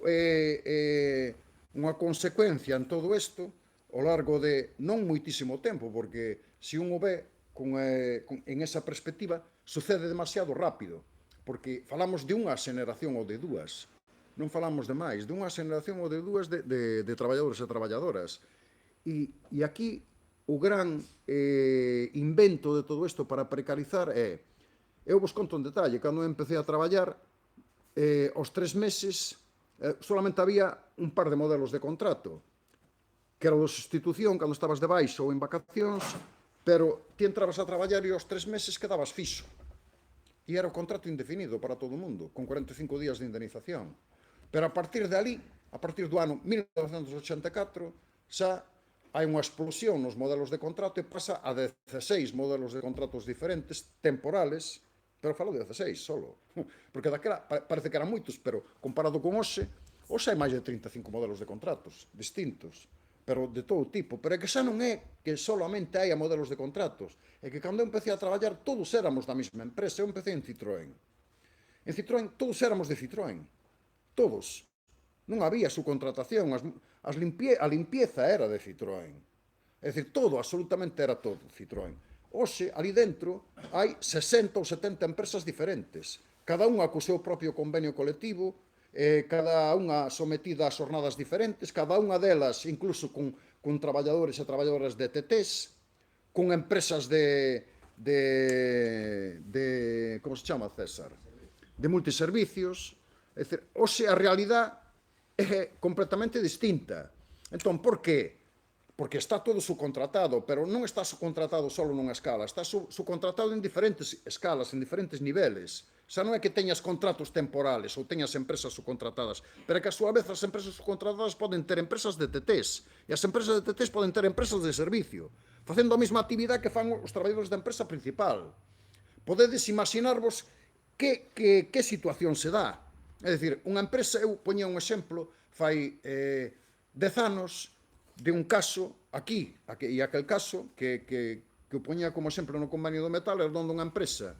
unha consecuencia en todo isto ao largo de non moitísimo tempo, porque se un o ve en esa perspectiva, sucede demasiado rápido, porque falamos de unha xeneración ou de dúas, non falamos de máis, de unha xeneración ou de dúas de traballadores e traballadoras. E aquí o gran invento de todo isto para precarizar é, eu vos conto en detalle, cando empecé a traballar, aos 3 meses, solamente había un par de modelos de contrato, que era o de sustitución, cando estabas de baixo ou en vacacións, pero ti entrabas a traballar e aos 3 meses quedabas fixo. E era o contrato indefinido para todo o mundo, con 45 días de indemnización. Pero a partir de ali, a partir do ano 1984, xa hai unha explosión nos modelos de contrato e pasa a 16 modelos de contratos diferentes, temporales, pero falo de 16 solo, porque daquela parece que eran moitos, pero comparado con hoxe hai máis de 35 modelos de contratos distintos, pero de todo tipo. Pero é que xa non é que solamente hai modelos de contratos, é que cando eu empecé a traballar todos éramos da mesma empresa. Eu empecé en Citroën. En Citroën todos éramos de Citroën, todos. Non había subcontratación, a limpieza era de Citroën. É dicir, todo, absolutamente era todo Citroën. Hoxe, ali dentro, hai 60 ou 70 empresas diferentes, cada unha co seu propio convenio colectivo, cada unha sometida a xornadas diferentes, cada unha delas incluso con traballadores e traballadoras de TTs, con empresas como se chama, César? De multiservicios. É dicir, hoxe a realidade é completamente distinta. Entón, por qué? Porque está todo subcontratado, pero non está subcontratado só nunha escala, está subcontratado en diferentes escalas, en diferentes niveles. Xa non é que teñas contratos temporales ou teñas empresas subcontratadas, pero é que a súa vez as empresas subcontratadas poden ter empresas de TTs, e as empresas de TTs poden ter empresas de servicio, facendo a mesma actividade que fan os traballadores da empresa principal. Podedes imaginarvos que situación se dá. É dicir, unha empresa, eu poñía un exemplo, fai 10 anos, de un caso aquí, e aquel caso que o poñía como exemplo no convenio do metal, era donde unha empresa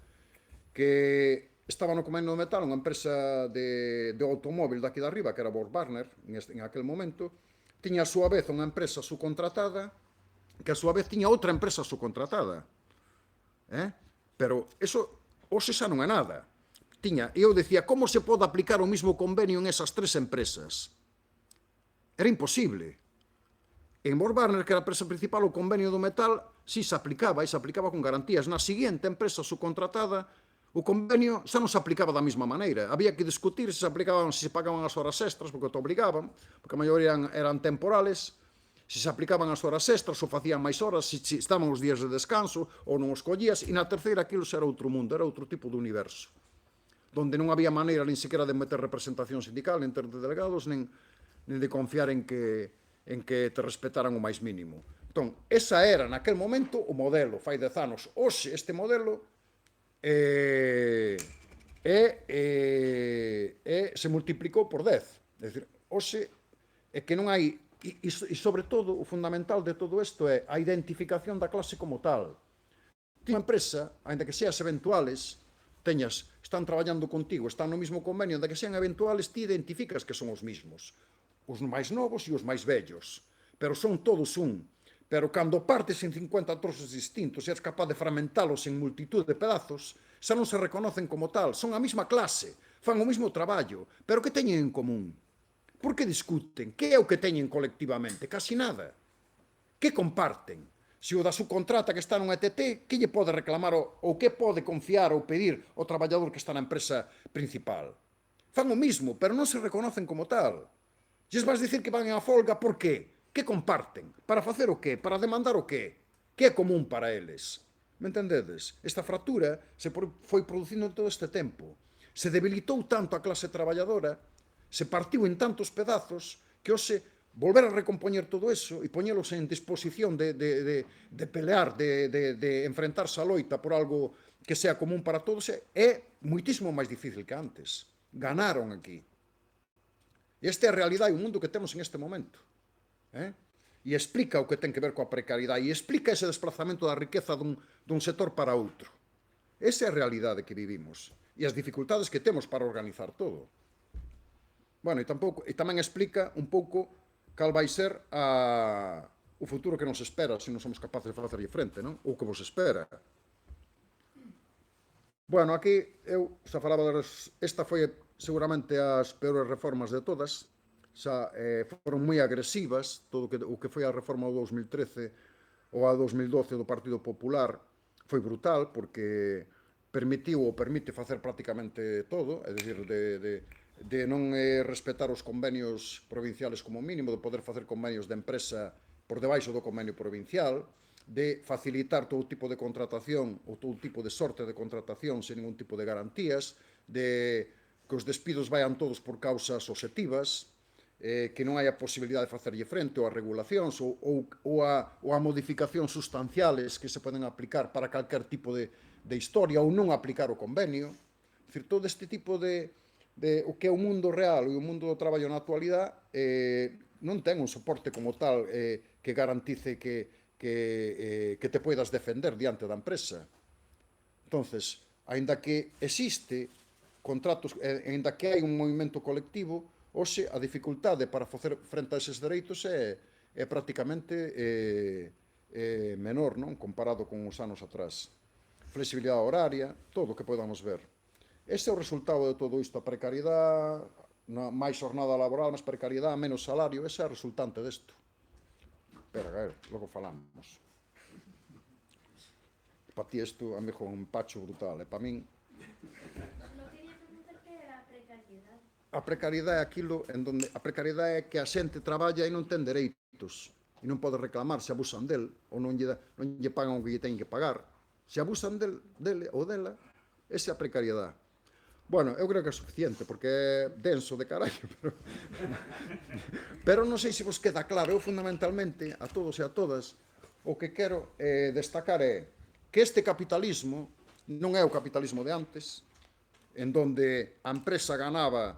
que estaba no convenio do metal, unha empresa de automóvil daqui de arriba, que era Borg-Warner, en aquel momento, tiña a súa vez unha empresa subcontratada, que a súa vez tiña outra empresa subcontratada. Pero eso hoxe xa non é nada. Eu decía, como se pode aplicar o mesmo convenio en esas 3 empresas? Era imposible. En Borg-Warner, que era a empresa principal, o convenio do metal si se aplicaba, e se aplicaba con garantías. Na seguinte empresa subcontratada, o convenio xa non se aplicaba da mesma maneira. Había que discutir se se pagaban as horas extras, porque te obligaban, porque a maioría eran temporales, se aplicaban as horas extras ou facían máis horas, se estaban os días de descanso ou non os collías, e na terceira aquilo xa era outro mundo, era outro tipo de universo, donde non había maneira nin sequera de meter representación sindical, nin ter de delegados, nin de confiar en que te respetaran o máis mínimo. Entón, esa era, naquel momento, o modelo, fai 10 anos. Hoxe, este modelo se multiplicou por 10. É dicir, hoxe é que non hai E sobre todo, o fundamental de todo isto é a identificación da clase como tal. Ti unha empresa, ainda que seas eventuales, están traballando contigo, están no mismo convenio, ainda que sean eventuales, ti identificas que son os mismos. Os máis novos e os máis vellos. Pero son todos un. Pero cando partes en 50 trozos distintos e és capaz de fragmentalos en multitud de pedazos, xa non se reconocen como tal. Son a mesma clase, fan o mesmo traballo, pero que teñen en común? Por que discuten? Que é o que teñen colectivamente? Casi nada. Que comparten? Se o da subcontrata que está nun ETT, que lle pode reclamar ou que pode confiar ou pedir ao traballador que está na empresa principal? Fan o mismo, pero non se reconocen como tal. Lles vas dicir que van a folga por qué? Que comparten? Para facer o qué? Para demandar o qué? Que é común para eles? Me entendedes? Esta fractura foi producindo en todo este tempo. Se debilitou tanto a clase traballadora, se partiu en tantos pedazos, que hoxe volver a recompoñer todo eso e poñelos en disposición de pelear, de enfrentarse a loita por algo que sea común para todos, é muitísimo máis difícil que antes. Ganaron aquí. Esta é a realidade e o mundo que temos en este momento. E explica o que ten que ver coa precariedade e explica ese desplazamento da riqueza dun sector para outro. Esa é a realidade que vivimos e as dificultades que temos para organizar todo. Bueno, e tamén explica un pouco cal vai ser o futuro que nos espera se non somos capaces de facerlle frente, non? Ou que vos espera. Bueno, aquí eu xa falaba esta foi seguramente as peores reformas de todas, xa foron moi agresivas, todo o que foi a reforma do 2013 ou a 2012 do Partido Popular foi brutal, porque permitiu ou permite facer prácticamente todo, é dicir, de non respetar os convenios provinciales como mínimo, de poder facer convenios de empresa por debaixo do convenio provincial, de facilitar todo tipo de contratación ou todo tipo de sorte de contratación sen ningún tipo de garantías, de que os despidos vayan todos por causas obxectivas, que non hai a posibilidade de facerlle frente ou a regulacións ou a modificacións sustanciales que se poden aplicar para calquer tipo de historia ou non aplicar o convenio. É dicir, todo este tipo de o que é o mundo real e o mundo do traballo na actualidade non ten un soporte como tal que garantice que te poidas defender diante da empresa. Entonces, aínda que existe contratos, aínda que hai un movimento colectivo, hoxe a dificultade para facer frente a eses dereitos é prácticamente menor, non? Comparado con os anos atrás. Flexibilidade horaria, todo o que podamos ver. Este é o resultado de todo isto, a precariedade, máis jornada laboral, máis precariedade, menos salario, ese é o resultante desto. Espera, logo falamos. Para ti isto, amigo, un pacho brutal, e para min... No quería preguntar que era a precariedade. A precariedade é aquilo en donde a precariedade é que a xente traballa e non ten dereitos e non pode reclamar se abusan del ou non lle pagan o que lle teñen que pagar. Se abusan dele ou dela, esa é a precariedade. Bueno, eu creo que é suficiente, porque é denso de carallo, pero non sei se vos queda claro. Eu, fundamentalmente, a todos e a todas, o que quero destacar é que este capitalismo non é o capitalismo de antes, en donde a empresa ganaba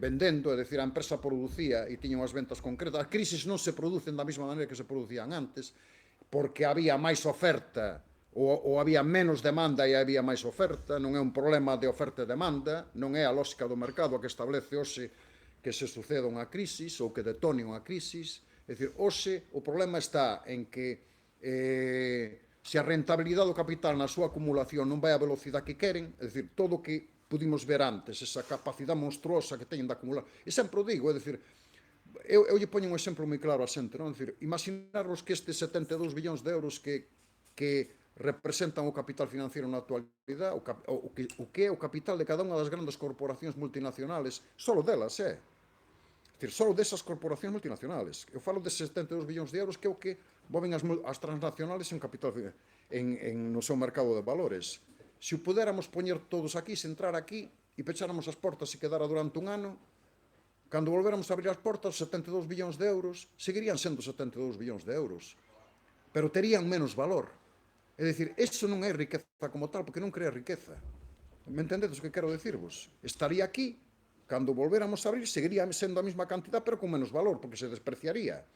vendendo, é dicir, a empresa producía e tiña unhas ventas concretas. As crisis non se producen da mesma maneira que se producían antes, porque había máis oferta ou había menos demanda e había máis oferta. Non é un problema de oferta e demanda, non é a lógica do mercado a que establece hoxe que se suceda unha crisis ou que detone unha crisis. É dicir, hoxe o problema está en que se a rentabilidade do capital na súa acumulación non vai á velocidade que queren, é dicir, todo o que pudimos ver antes, esa capacidade monstruosa que teñen de acumular, e sempre o digo, é dicir, eu lle poño un exemplo moi claro a xente, non? É dicir, imaginarvos que estes 72 billóns de euros que representan o capital financiero na actualidade, o que é o capital de cada unha das grandes corporacións multinacionales, solo delas, é dicir, solo desas corporacións multinacionales. Eu falo de 72 billóns de euros, que é o que moven as transnacionales en capital no seu mercado de valores. Se o pudéramos poñer todos aquí, se entrar aquí e pecháramos as portas e quedara durante un ano, cando volvéramos a abrir as portas, 72 billóns de euros seguirían sendo 72 billóns de euros, pero terían menos valor. É dicir, iso non é riqueza como tal, porque non crea riqueza. Me entendedes o que quero decirvos? Estaría aquí, cando volvéramos a abrir, seguiría sendo a mesma cantidad, pero con menos valor, porque se despreciaría.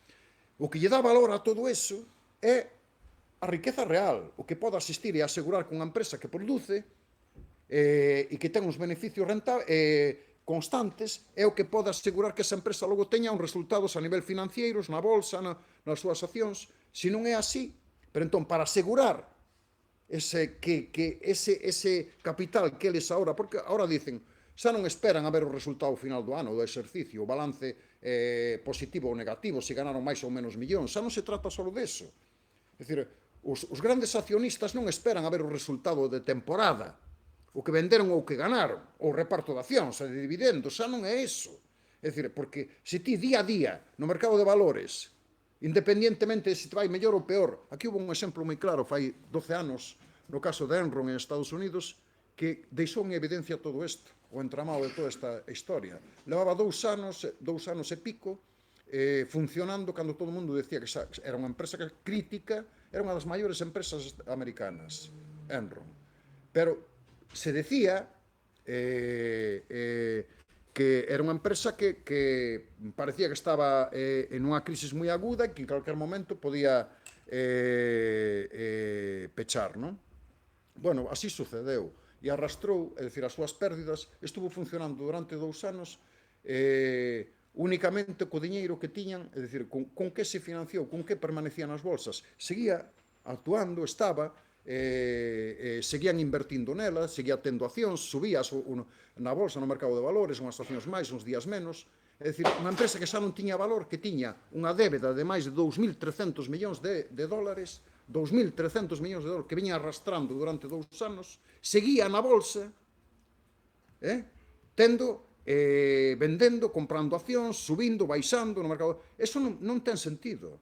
O que lle dá valor a todo eso é a riqueza real, o que pode asistir e asegurar que unha empresa que produce e que ten uns beneficios constantes é o que pode asegurar que esa empresa logo teña uns resultados a nivel financeiros, na bolsa, nas súas accións. Se non é así, pero entón, para asegurar ese capital que eles agora, porque agora dicen, xa non esperan a ver o resultado final do ano, do exercicio, o balance positivo ou negativo, se ganaron máis ou menos millóns, xa non se trata só deso. É dicir, os grandes accionistas non esperan a ver o resultado de temporada, o que venderon ou que ganaron, ou reparto de accións e de dividendos, xa non é iso. É dicir, porque se ti día a día no mercado de valores, independientemente de se te vai mellor ou peor, aquí houve un exemplo moi claro, fai 12 anos, no caso de Enron en Estados Unidos, que deixou en evidencia todo isto, o entramado de toda esta historia. Levaba 2 anos e pico, funcionando cando todo o mundo decía que era unha empresa crítica, era unha das maiores empresas americanas, Enron. Pero se decía que era unha empresa que parecía que estaba en unha crisis moi aguda e que en calquer momento podía pechar, non? Bueno, así sucedeu e arrastrou, é dicir, as súas pérdidas, estuvo funcionando durante 2 anos únicamente co diñeiro que tiñan, é dicir, con que se financiou, con que permanecía nas bolsas. Seguía actuando, estaba, seguían invertindo nela, seguía tendo accións, subía na bolsa, no mercado de valores, unhas accións máis, uns días menos. É dicir, unha empresa que xa non tiña valor, que tiña unha débeda de máis de 2.300 millóns de dólares, 2.300 millóns de dólares que viña arrastrando durante 2 anos, seguía na bolsa, vendendo, comprando accións, subindo, baixando no mercado. Eso non ten sentido.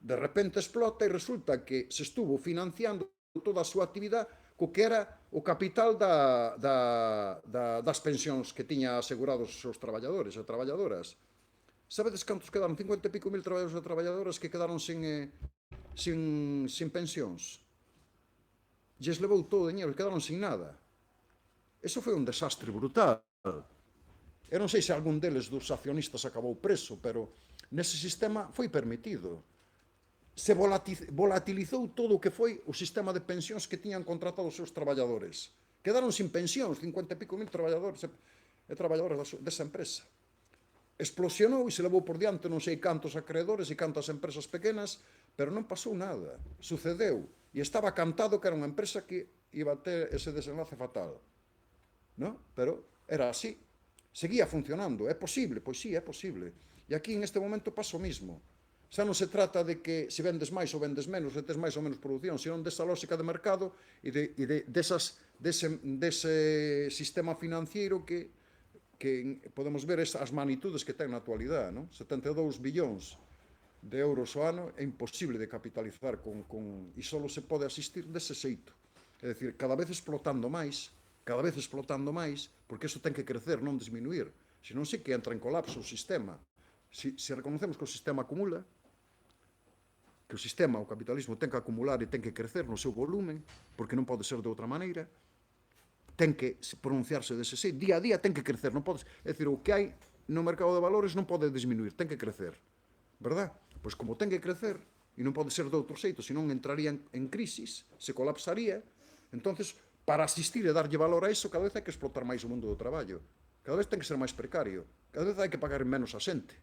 De repente explota e resulta que se estuvo financiando toda a súa actividade co que era o capital das pensións que tiña asegurados os seus traballadores e traballadoras. Sabedes cantos quedaron? 50 e pico mil traballadores e traballadoras que quedaron sin pensións. Lles levou todo o dinheiro, quedaron sin nada. Eso foi un desastre brutal. Eu non sei se algún deles dos accionistas acabou preso, pero nese sistema foi permitido. Se volatilizou todo o que foi o sistema de pensións que tiñan contratado os seus traballadores. Quedaron sin pensións 50 e pico mil traballadores e traballadoras desa empresa. Explosionou e se levou por diante non sei cantos acreedores e cantas empresas pequenas, pero non pasou nada. Sucedeu. E estaba cantado que era unha empresa que iba a ter ese desenlace fatal. ¿No? Pero era así. Seguía funcionando. É posible? Pois sí, é posible. E aquí en este momento pasa o mismo. Xa non se trata de que se vendes máis ou vendes menos, se tes máis ou menos produción, senón desa lógica de mercado e dese sistema financiero que podemos ver as magnitudes que ten na actualidade, non? 72 billóns de euros ao ano é imposible de capitalizar e só se pode asistir dese xeito. É dicir, cada vez explotando máis, porque iso ten que crecer, non disminuir. Senón sí que entra en colapso o sistema. Se reconocemos que o sistema acumula, que o capitalismo ten que acumular e ten que crecer no seu volumen, porque non pode ser de outra maneira, ten que pronunciarse dese xeito, día a día ten que crecer, non pode, é dicir, o que hai no mercado de valores non pode disminuir, ten que crecer, verdad? Pois como ten que crecer, e non pode ser de outro xeito, senón entraría en crisis, se colapsaría, entonces, para asistir e darlle valor a iso, cada vez hai que explotar máis o mundo do traballo, cada vez ten que ser máis precario, cada vez hai que pagar menos a xente.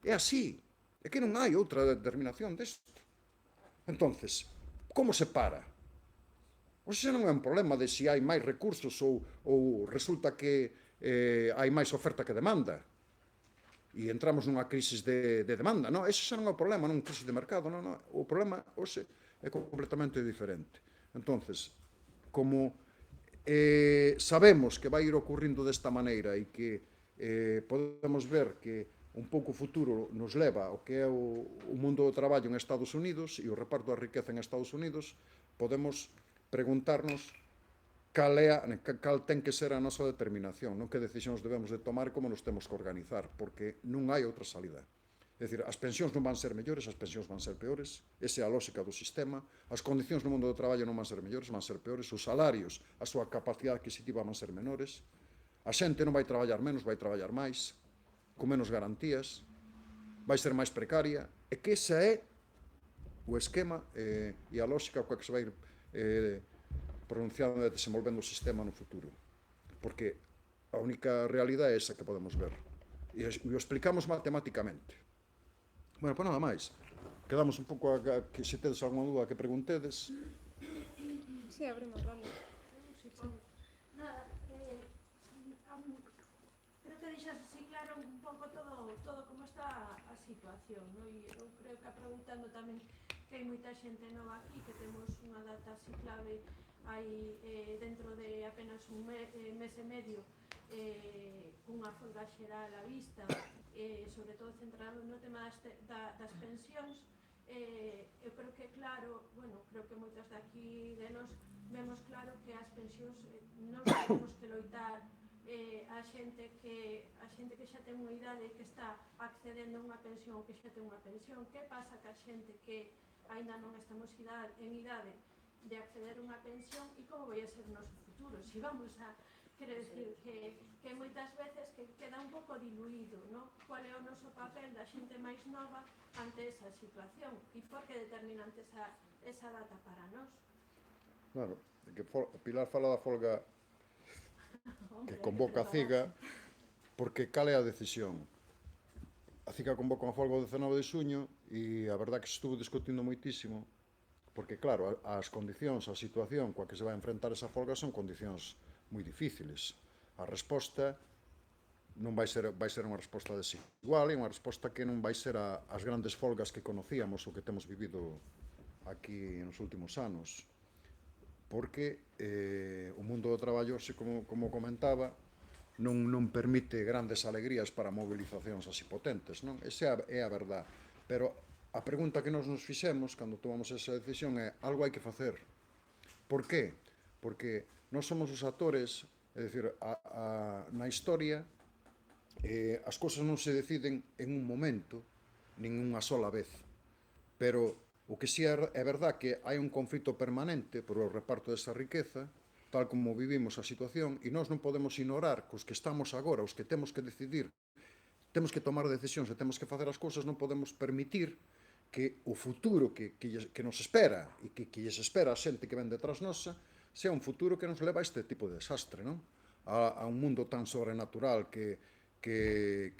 É así. É que non hai outra determinación desto. Entonces, como se para? Oxe, non é un problema de se hai máis recursos ou resulta que hai máis oferta que demanda e entramos nunha crisis de demanda. Non, ese xa non é o problema, non é unha crisis de mercado. Non. O problema, oxe, é completamente diferente. Entonces, como sabemos que vai ir ocurrindo desta maneira e que podemos ver que un pouco o futuro nos leva ao que é o mundo do traballo en Estados Unidos e o reparto da riqueza en Estados Unidos, podemos preguntarnos cal ten que ser a nosa determinación, non? Que decisións debemos de tomar e como nos temos que organizar, porque non hai outra salida. É dicir, as pensións non van ser mellores, as pensións van ser peores, esa é a lógica do sistema, as condicións no mundo do traballo non van ser mellores, van ser peores, os salarios, a súa capacidade adquisitiva van ser menores, A xente non vai traballar menos, vai traballar máis, con menos garantías, vai ser máis precaria, e que ese é o esquema e a lógica coa que se vai pronunciando e desenvolvendo o sistema no futuro. Porque a única realidade é esa que podemos ver. E o explicamos matematicamente. Bueno, pois nada máis. Quedamos un pouco que se tedes alguna dúda que preguntedes. Sí, abrimos, vale. Nada, creo que deixas así claro un pouco todo como está a situación, no? E eu creo que aproveitando tamén que hai moita xente nova aquí, que temos unha data así clave aí dentro de apenas un mes e medio, unha folga xeral á vista, sobre todo centrado no tema das pensións. Eu creo que claro, bueno, creo que moitas de aquí de nós vemos claro que as pensións non temos que loitar a xente que xa ten unha idade que está accedendo a unha pensión ou que xa ten unha pensión. Que pasa ca xente que aínda non estamos en idade de acceder a unha pensión e como vai a ser o noso futuro? Si vamos a, quero decir que moitas veces que queda un pouco diluído, ¿no? Cual é o noso papel da xente máis nova ante esa situación e por que determinante esa data para nós? Claro, que Pilar fala da folga que convoca a CIGA, porque cal é a decisión? A CIGA convoca unha folga o 19 de xuño e a verdad que se estuvo discutindo moitísimo, porque claro, as condicións, a situación coa que se vai enfrentar esa folga son condicións moi difíciles. A resposta non vai ser unha resposta desigual e unha resposta que non vai ser as grandes folgas que conocíamos ou que temos vivido aquí nos últimos anos, porque o mundo do traballo, como comentaba, non permite grandes alegrías para mobilizacións así potentes, non? Esa é a verdad. Pero a pregunta que nos fixemos cando tomamos esa decisión é: algo hai que facer. Por qué? Porque nós somos os actores, é dicir, na historia as cousas non se deciden en un momento, nin unha sola vez. Pero o que si é verdad que hai un conflito permanente por o reparto desa riqueza, tal como vivimos a situación, e nós non podemos ignorar que os que estamos agora, os que temos que decidir, temos que tomar decisións e temos que facer as cousas, non podemos permitir que o futuro que nos espera e que lles espera a xente que ven detrás nosa sea un futuro que nos leva a este tipo de desastre, non? A un mundo tan sobrenatural que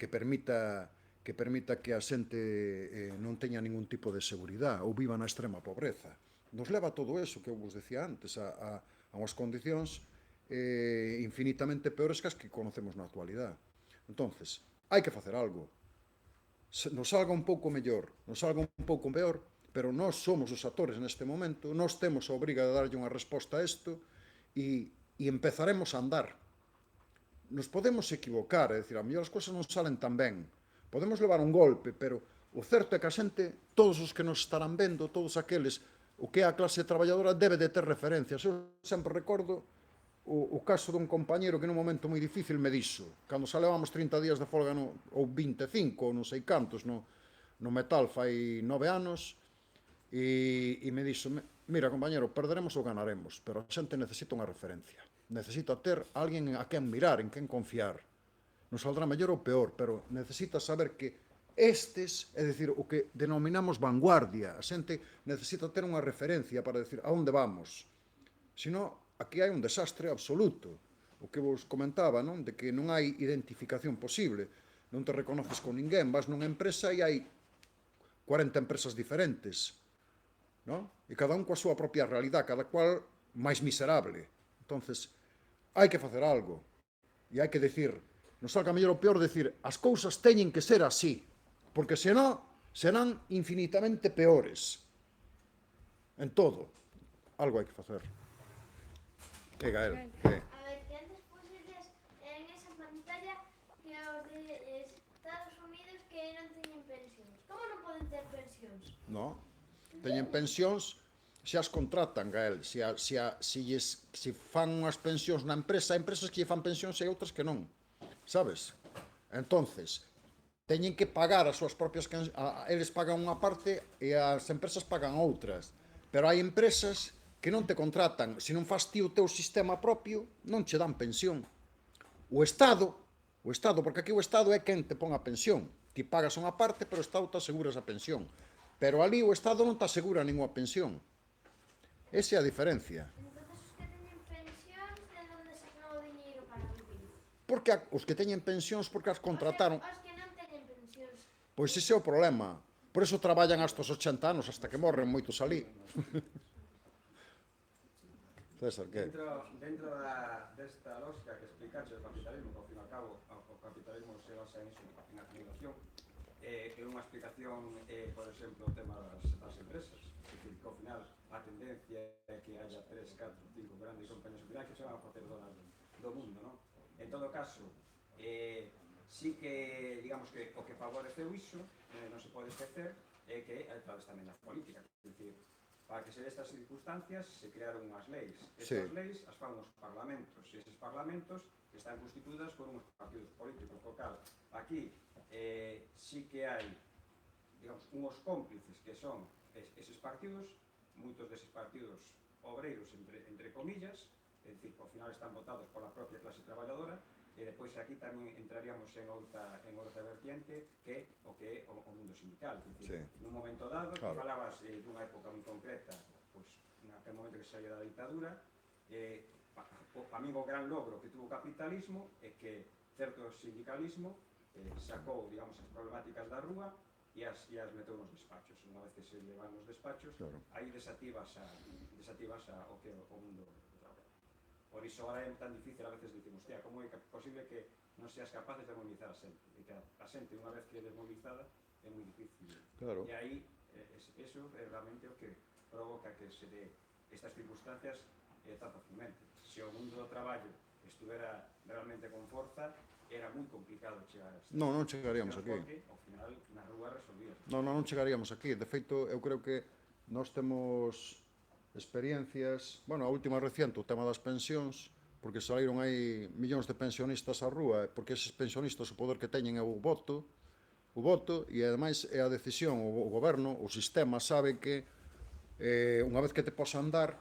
permita que a xente non teña ningún tipo de seguridade ou viva na extrema pobreza. Nos leva a todo eso que eu vos decía antes, a unhas condicións infinitamente peores que as que conocemos na actualidade. Entonces, hai que facer algo. Nos salga un pouco mellor, nos salga un pouco peor, pero nós somos os actores neste momento, nós temos a obriga de darlle unha resposta a isto e empezaremos a andar. Nos podemos equivocar, é dicir, a mellor as cousas non salen tan ben. Podemos levar un golpe, pero o certo é que a xente, todos os que nos estarán vendo, todos aqueles, o que é a clase traballadora debe de ter referencias. Eu sempre recordo o caso dun compañeiro que nun momento moi difícil me dixo, cando xa levamos 30 días de folga, ou 25, ou non sei cantos, no metal fai 9 anos, e me dixo: mira, compañero, perderemos ou ganaremos, pero a xente necesita unha referencia. Necesita ter alguén a quen mirar, en quen confiar. Non saldrá mellor ou peor, pero necesita saber que estes, é dicir, o que denominamos vanguardia, a xente necesita ter unha referencia para decir a onde vamos. Senón, aquí hai un desastre absoluto. O que vos comentaba, non? De que non hai identificación posible. Non te reconoces con ninguén, vas nunha empresa e hai 40 empresas diferentes, non? E cada un coa súa propia realidade, cada cual máis miserable. Entonces, hai que facer algo. E hai que decir, non salga mellor ou peor, decir, as cousas teñen que ser así, porque senón serán infinitamente peores. En todo. Algo hai que facer. Que Gael? Que? A ver, que antes pusides en esa pantalla que os de Estados Unidos que non teñen pensións. Como non poden ter pensións? No. Teñen pensións, se as contratan, Gael. Se fan unhas pensións na empresa, hai empresas que lle fan pensións e outras que non. Sabes? Entonces, teñen que pagar as súas propias... Eles pagan unha parte e as empresas pagan outras. Pero hai empresas que non te contratan. Se non fas ti o teu sistema propio, non che dan pensión. O Estado, porque aquí o Estado é quen te pon a pensión. Ti pagas unha parte, pero o Estado te aseguras a pensión. Pero ali o Estado non te asegura ninguna pensión. Esa é a diferencia. Entonces os que teñen pensións, de onde sacan o diñeiro para vivir? Porque os que teñen pensións, porque as contrataron. Os que non teñen pensións. Pois ese é o problema. Por eso traballan hasta os 80 anos, hasta que morren moitos ali. César, que? Dentro desta lógica que explicaste do capitalismo, que ao fin e ao cabo o capitalismo se basa en iso, en acumulación, é unha explicación, por exemplo, o tema das empresas, que ao final a tendencia é que haya 3, 4, 5 grandes compañías mundiais que se van a facer donas do mundo, non? En todo caso, sí que, digamos que o que favoreceu iso, non se pode esquecer, é que a través tamén das políticas, é dicir, para que se dé estas circunstancias se crearon unhas leis. Estas leis as fan os parlamentos, e eses parlamentos están constituídas por uns partidos políticos, por cal aquí sí que hai, digamos, unhos cómplices que son eses partidos, moitos deses partidos obreiros, entre comillas, é dicir, que ao final están votados pola propia clase traballadora, e depois aquí tamén entraríamos en outra vertiente que é o mundo sindical. Dicir, nun momento dado, claro, que falabas dunha época moi concreta, pois, naquele momento que se saía da dictadura, para min o gran logro que tuvo o capitalismo é que certo sindicalismo sacou, digamos, as problemáticas da rúa e as meteu nos despachos. Unha vez que se levan nos despachos, claro, aí desactivas o que é o mundo do traballo. Por iso ahora é tan difícil, a veces dicimos, hostia, como é posible que non seas capaces de movilizar a xente? E que a xente, unha vez que é desmovilizada, é moi difícil. Claro. E aí, eso é realmente o que provoca que se dé estas circunstancias tan fácilmente. Se o mundo do traballo estuvera realmente con forza, era moi complicado chegar a este. Non chegaríamos aquí. Porque, ao final, na rúa resolvías. Non chegaríamos aquí. De feito, eu creo que nós temos experiencias, bueno, a última reciente, o tema das pensións, porque saíron aí millóns de pensionistas á rúa, porque eses pensionistas o poder que teñen é o voto, e ademais é a decisión, o goberno, o sistema sabe que unha vez que te posa andar,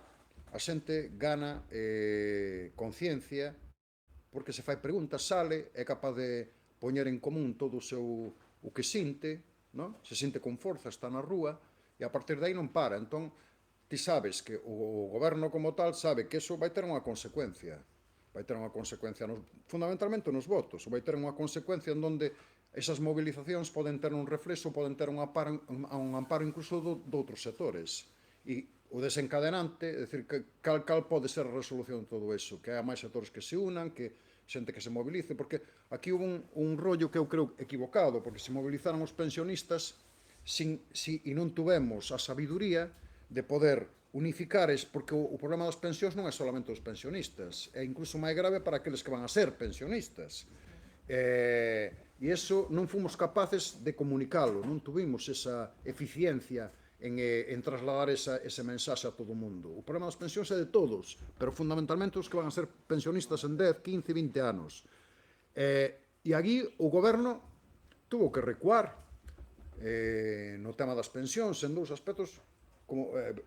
a xente gana conciencia, porque se fai preguntas, sale, é capaz de poñer en común todo o que sinte, non? Se sinte con forza, está na rúa, e a partir de aí non para. Entón, ti sabes que o goberno como tal sabe que eso vai ter unha consecuencia. Vai ter unha consecuencia, fundamentalmente nos votos. Vai ter unha consecuencia en donde esas movilizacións poden ter un reflexo, poden ter un amparo incluso de outros sectores. E o desencadenante, é dicir, cal pode ser a resolución de todo iso? Que haya máis sectores que se unan, que xente que se movilice, porque aquí houve un rollo que eu creo equivocado, porque se movilizaron os pensionistas e non tuvemos a sabiduría de poder unificar, porque o problema das pensións non é solamente os pensionistas, é incluso máis grave para aqueles que van a ser pensionistas. E iso non fomos capaces de comunicalo, non tuvimos esa eficiencia en trasladar ese mensaxe a todo o mundo. O problema das pensións é de todos, pero fundamentalmente os que van a ser pensionistas en 10, 15, 20 anos. E aquí o goberno tuvo que recuar no tema das pensións en dous aspectos,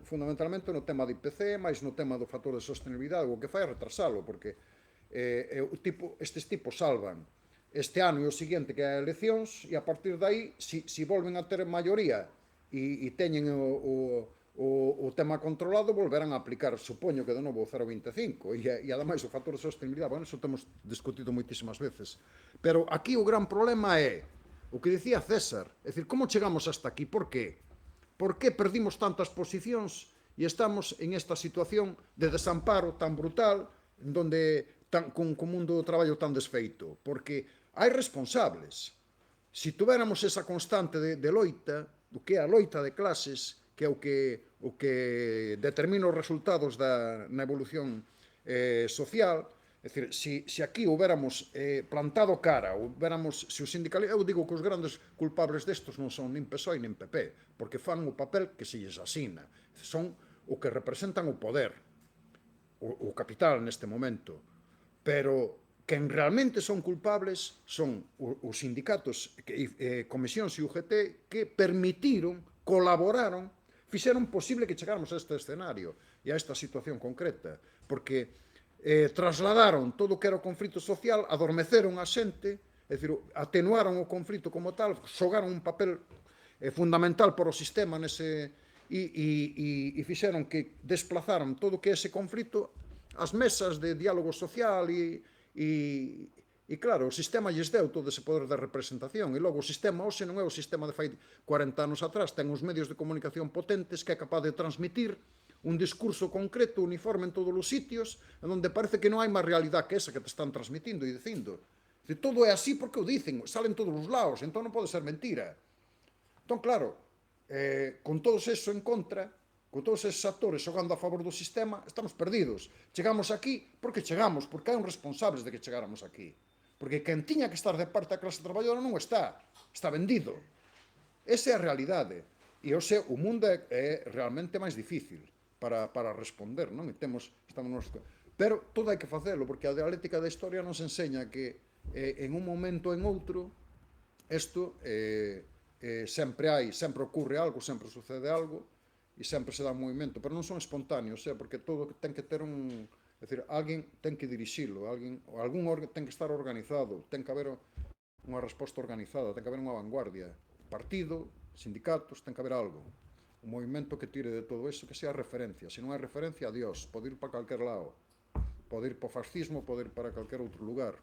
fundamentalmente no tema de IPC, máis no tema do factor de sostenibilidade, o que fai é retrasalo, porque estes tipos salvan este ano e o seguinte que é eleccións, e a partir de aí, se volven a ter maioría e teñen o tema controlado, volverán a aplicar, supoño que de novo o 0,25, e ademais o factor de sostenibilidade, bueno, eso temos discutido moitísimas veces. Pero aquí o gran problema é o que dicía César, é dicir, como chegamos hasta aquí? Por qué? Por que perdimos tantas posicións e estamos en esta situación de desamparo tan brutal, con un mundo do traballo tan desfeito? Porque hai responsables. Se tuviéramos esa constante de loita, o que é a loita de clases, que é o que determina os resultados na evolución social. É dicir, se aquí houbéramos plantado cara, se os sindicalistas, eu digo que os grandes culpables destos non son nin PSOE nin PP, porque fan o papel que se lles asina, son o que representan o poder, o capital neste momento, pero quen realmente son culpables son os sindicatos, comisións e UGT, que permitiron, colaboraron, fixeron posible que chegáramos a este escenario e a esta situación concreta, porque trasladaron todo o que era o conflito social, adormeceron a xente, é dicir, atenuaron o conflito como tal, xogaron un papel fundamental para o sistema nese, e fixeron que desplazaron todo o que é ese conflito ás mesas de diálogo social e claro, o sistema lles deu todo ese poder de representación e logo o sistema hoxe non é o sistema de fai 40 anos atrás, ten uns medios de comunicación potentes que é capaz de transmitir un discurso concreto, uniforme en todos os sitios, en onde parece que non hai máis realidade que esa que te están transmitindo e dicindo. Todo é así porque o dicen, salen todos os lados, entón non pode ser mentira. Entón, claro, con todos eso en contra, con todos esos actores xogando a favor do sistema, estamos perdidos. Chegamos aquí porque chegamos, porque hai uns responsables de que chegáramos aquí. Porque quen tiña que estar de parte da clase traballadora non está vendido. Esa é a realidade. E o mundo é realmente máis difícil para responder, non? Pero todo hai que facelo, porque a dialéctica da historia nos enseña que en un momento ou en outro isto sempre ocurre algo, sempre sucede algo e sempre se dá un movimento, pero non son espontáneos, porque todo ten que ter un... É dicir, alguén ten que dirixilo, algún ten que estar organizado, ten que haber unha resposta organizada, ten que haber unha vanguardia, partido, sindicatos, ten que haber algo, un movimento que tire de todo eso, que sea referencia. Se non hai referencia, adiós, pode ir para calquer lado, pode ir para o fascismo, pode ir para calquer outro lugar.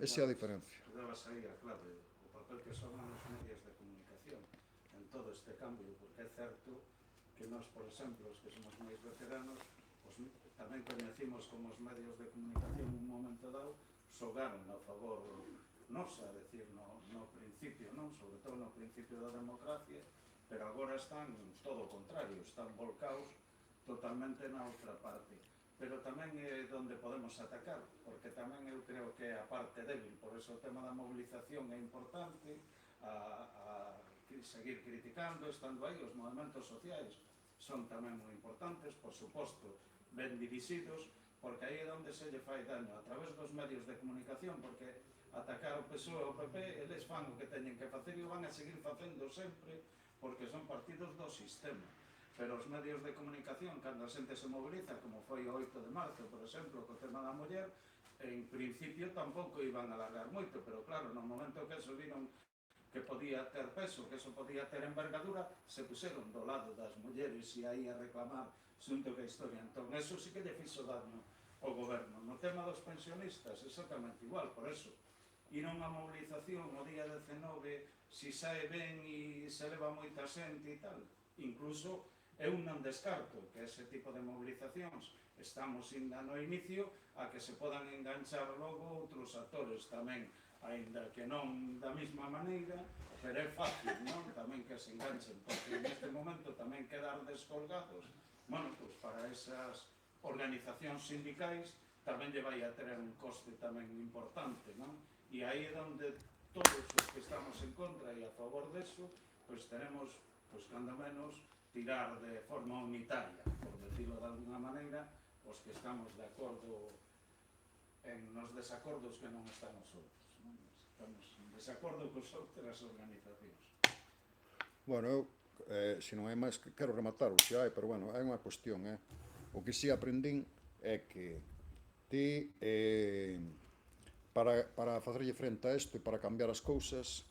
Esa é a diferencia. Dabas aí a clave, o papel que son os medios de comunicación en todo este cambio, porque é certo que nós, por exemplo, os que somos máis veteranos, tamén coñecimos como os medios de comunicación un momento dado xogaron a favor nosa, decir, no principio, non? Sobre todo no principio da democracia, pero agora están todo o contrario, están volcados totalmente na outra parte. Pero tamén é onde podemos atacar, porque tamén eu creo que é a parte débil, por eso o tema da movilización é importante, a seguir criticando, estando aí, os movimentos sociais son tamén moi importantes, por suposto, ben dirixidos, porque aí é onde se lle fai daño, a través dos medios de comunicación, porque atacar o PSOE e o PP, eles fan o que teñen que facer e o van a seguir facendo sempre, porque son partidos do sistema. Pero os medios de comunicación, cando a xente se moviliza, como foi o 8 de marzo, por exemplo, co tema da muller, en principio tampouco iban a alargar moito, pero claro, no momento que eso viron que podía ter peso, que eso podía ter envergadura, se puseron do lado das mulleres e aí a reclamar xunto que a historia. Entón, eso sí que lle fixo daño ao goberno. No tema dos pensionistas, exactamente igual, por eso. Ir a unha movilización o día 19, si sae ben e se leva moita xente e tal. Incluso, eu non descarto que ese tipo de movilizacións estamos ainda no inicio a que se podan enganchar logo outros actores tamén, aínda que non da mesma maneira, pero é fácil, non? Tamén que se enganchen, porque neste momento tamén quedar descolgados, bueno, pois para esas organizacións sindicais tamén lle vai a tener un coste tamén importante, non? E aí é onde todos os que estamos en contra e a favor deso, pois tenemos, pois cando menos, tirar de forma unitaria, por decirlo de alguna maneira, os que estamos de acordo en nos desacordos que non están os outros. Estamos en desacordo cos outras organizacións. Bueno, eu, se non hai máis, quero rematar, se hai, pero bueno, hai unha cuestión, o que si aprendín é que ti, para facerlle frente a isto e para cambiar as cousas,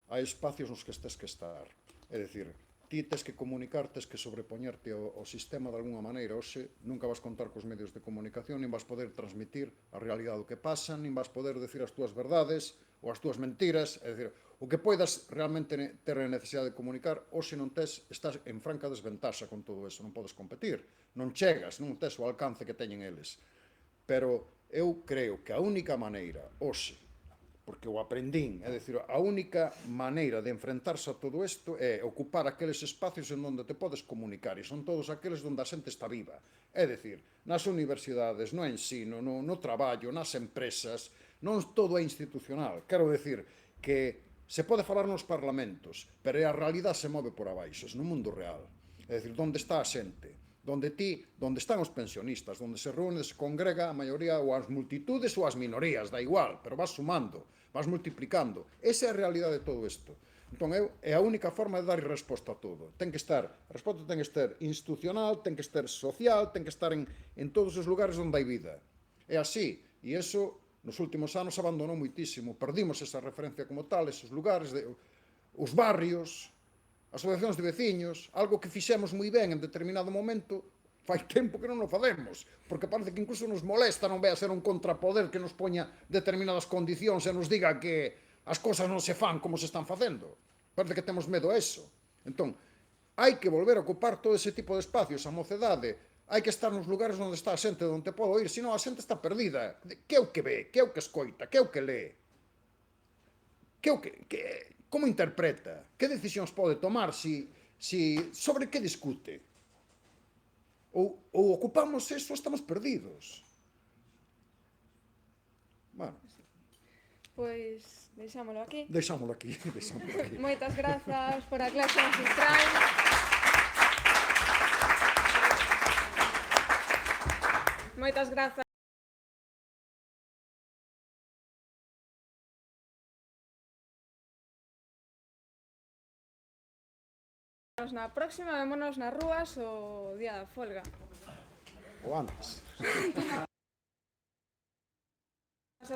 hai espacios nos que estes que estar. É dicir, ti tes que comunicar, tes que sobrepoñerte ao sistema de alguna maneira. Hoxe nunca vas contar cos medios de comunicación, nin vas poder transmitir a realidade do que pasa, nin vas poder decir as túas verdades ou as túas mentiras. É dicir, o que poidas realmente ter a necesidade de comunicar, hoxe non tes, estás en franca desventaxa con todo eso, non podes competir, non chegas, non tes o alcance que teñen eles. Pero eu creo que a única maneira, hoxe, porque o aprendín, é dicir, a única maneira de enfrentarse a todo isto é ocupar aqueles espacios en onde te podes comunicar, e son todos aqueles onde a xente está viva. É dicir, nas universidades, no ensino, no traballo, nas empresas, non todo é institucional. Quero dicir que se pode falar nos parlamentos, pero a realidade se move por abaixo, no mundo real. É dicir, onde está a xente, onde están os pensionistas, onde se reúne, se congrega a maioría ou as multitudes ou as minorías, da igual, pero vas sumando, vas multiplicando. Esa é a realidade de todo isto. Entón, é a única forma de dar resposta a todo. A resposta ten que estar institucional, ten que estar social, ten que estar en todos os lugares onde hai vida. É así, e iso nos últimos anos abandonou moitísimo. Perdimos esa referencia como tal, esos lugares, os barrios, asociacións de veciños, algo que fixemos moi ben en determinado momento, fai tempo que non o facemos, porque parece que incluso nos molesta non vai a ser un contrapoder que nos poña determinadas condicións e nos diga que as cousas non se fan como se están facendo. Parece que temos medo a eso. Entón, hai que volver a ocupar todo ese tipo de espacios, a mocedade, hai que estar nos lugares onde está a xente, onde pode oír, senón a xente está perdida. Que é o que ve, que é o que escoita, que é o que lee, como interpreta, que decisións pode tomar, sobre que discute. Ou ocupamos eso, estamos perdidos. Bueno. Pois deixámolo aquí. Deixámolo aquí. Moitas grazas por a clase magistral. Moitas grazas. Na próxima, vémonos nas rúas o día da folga. O antes.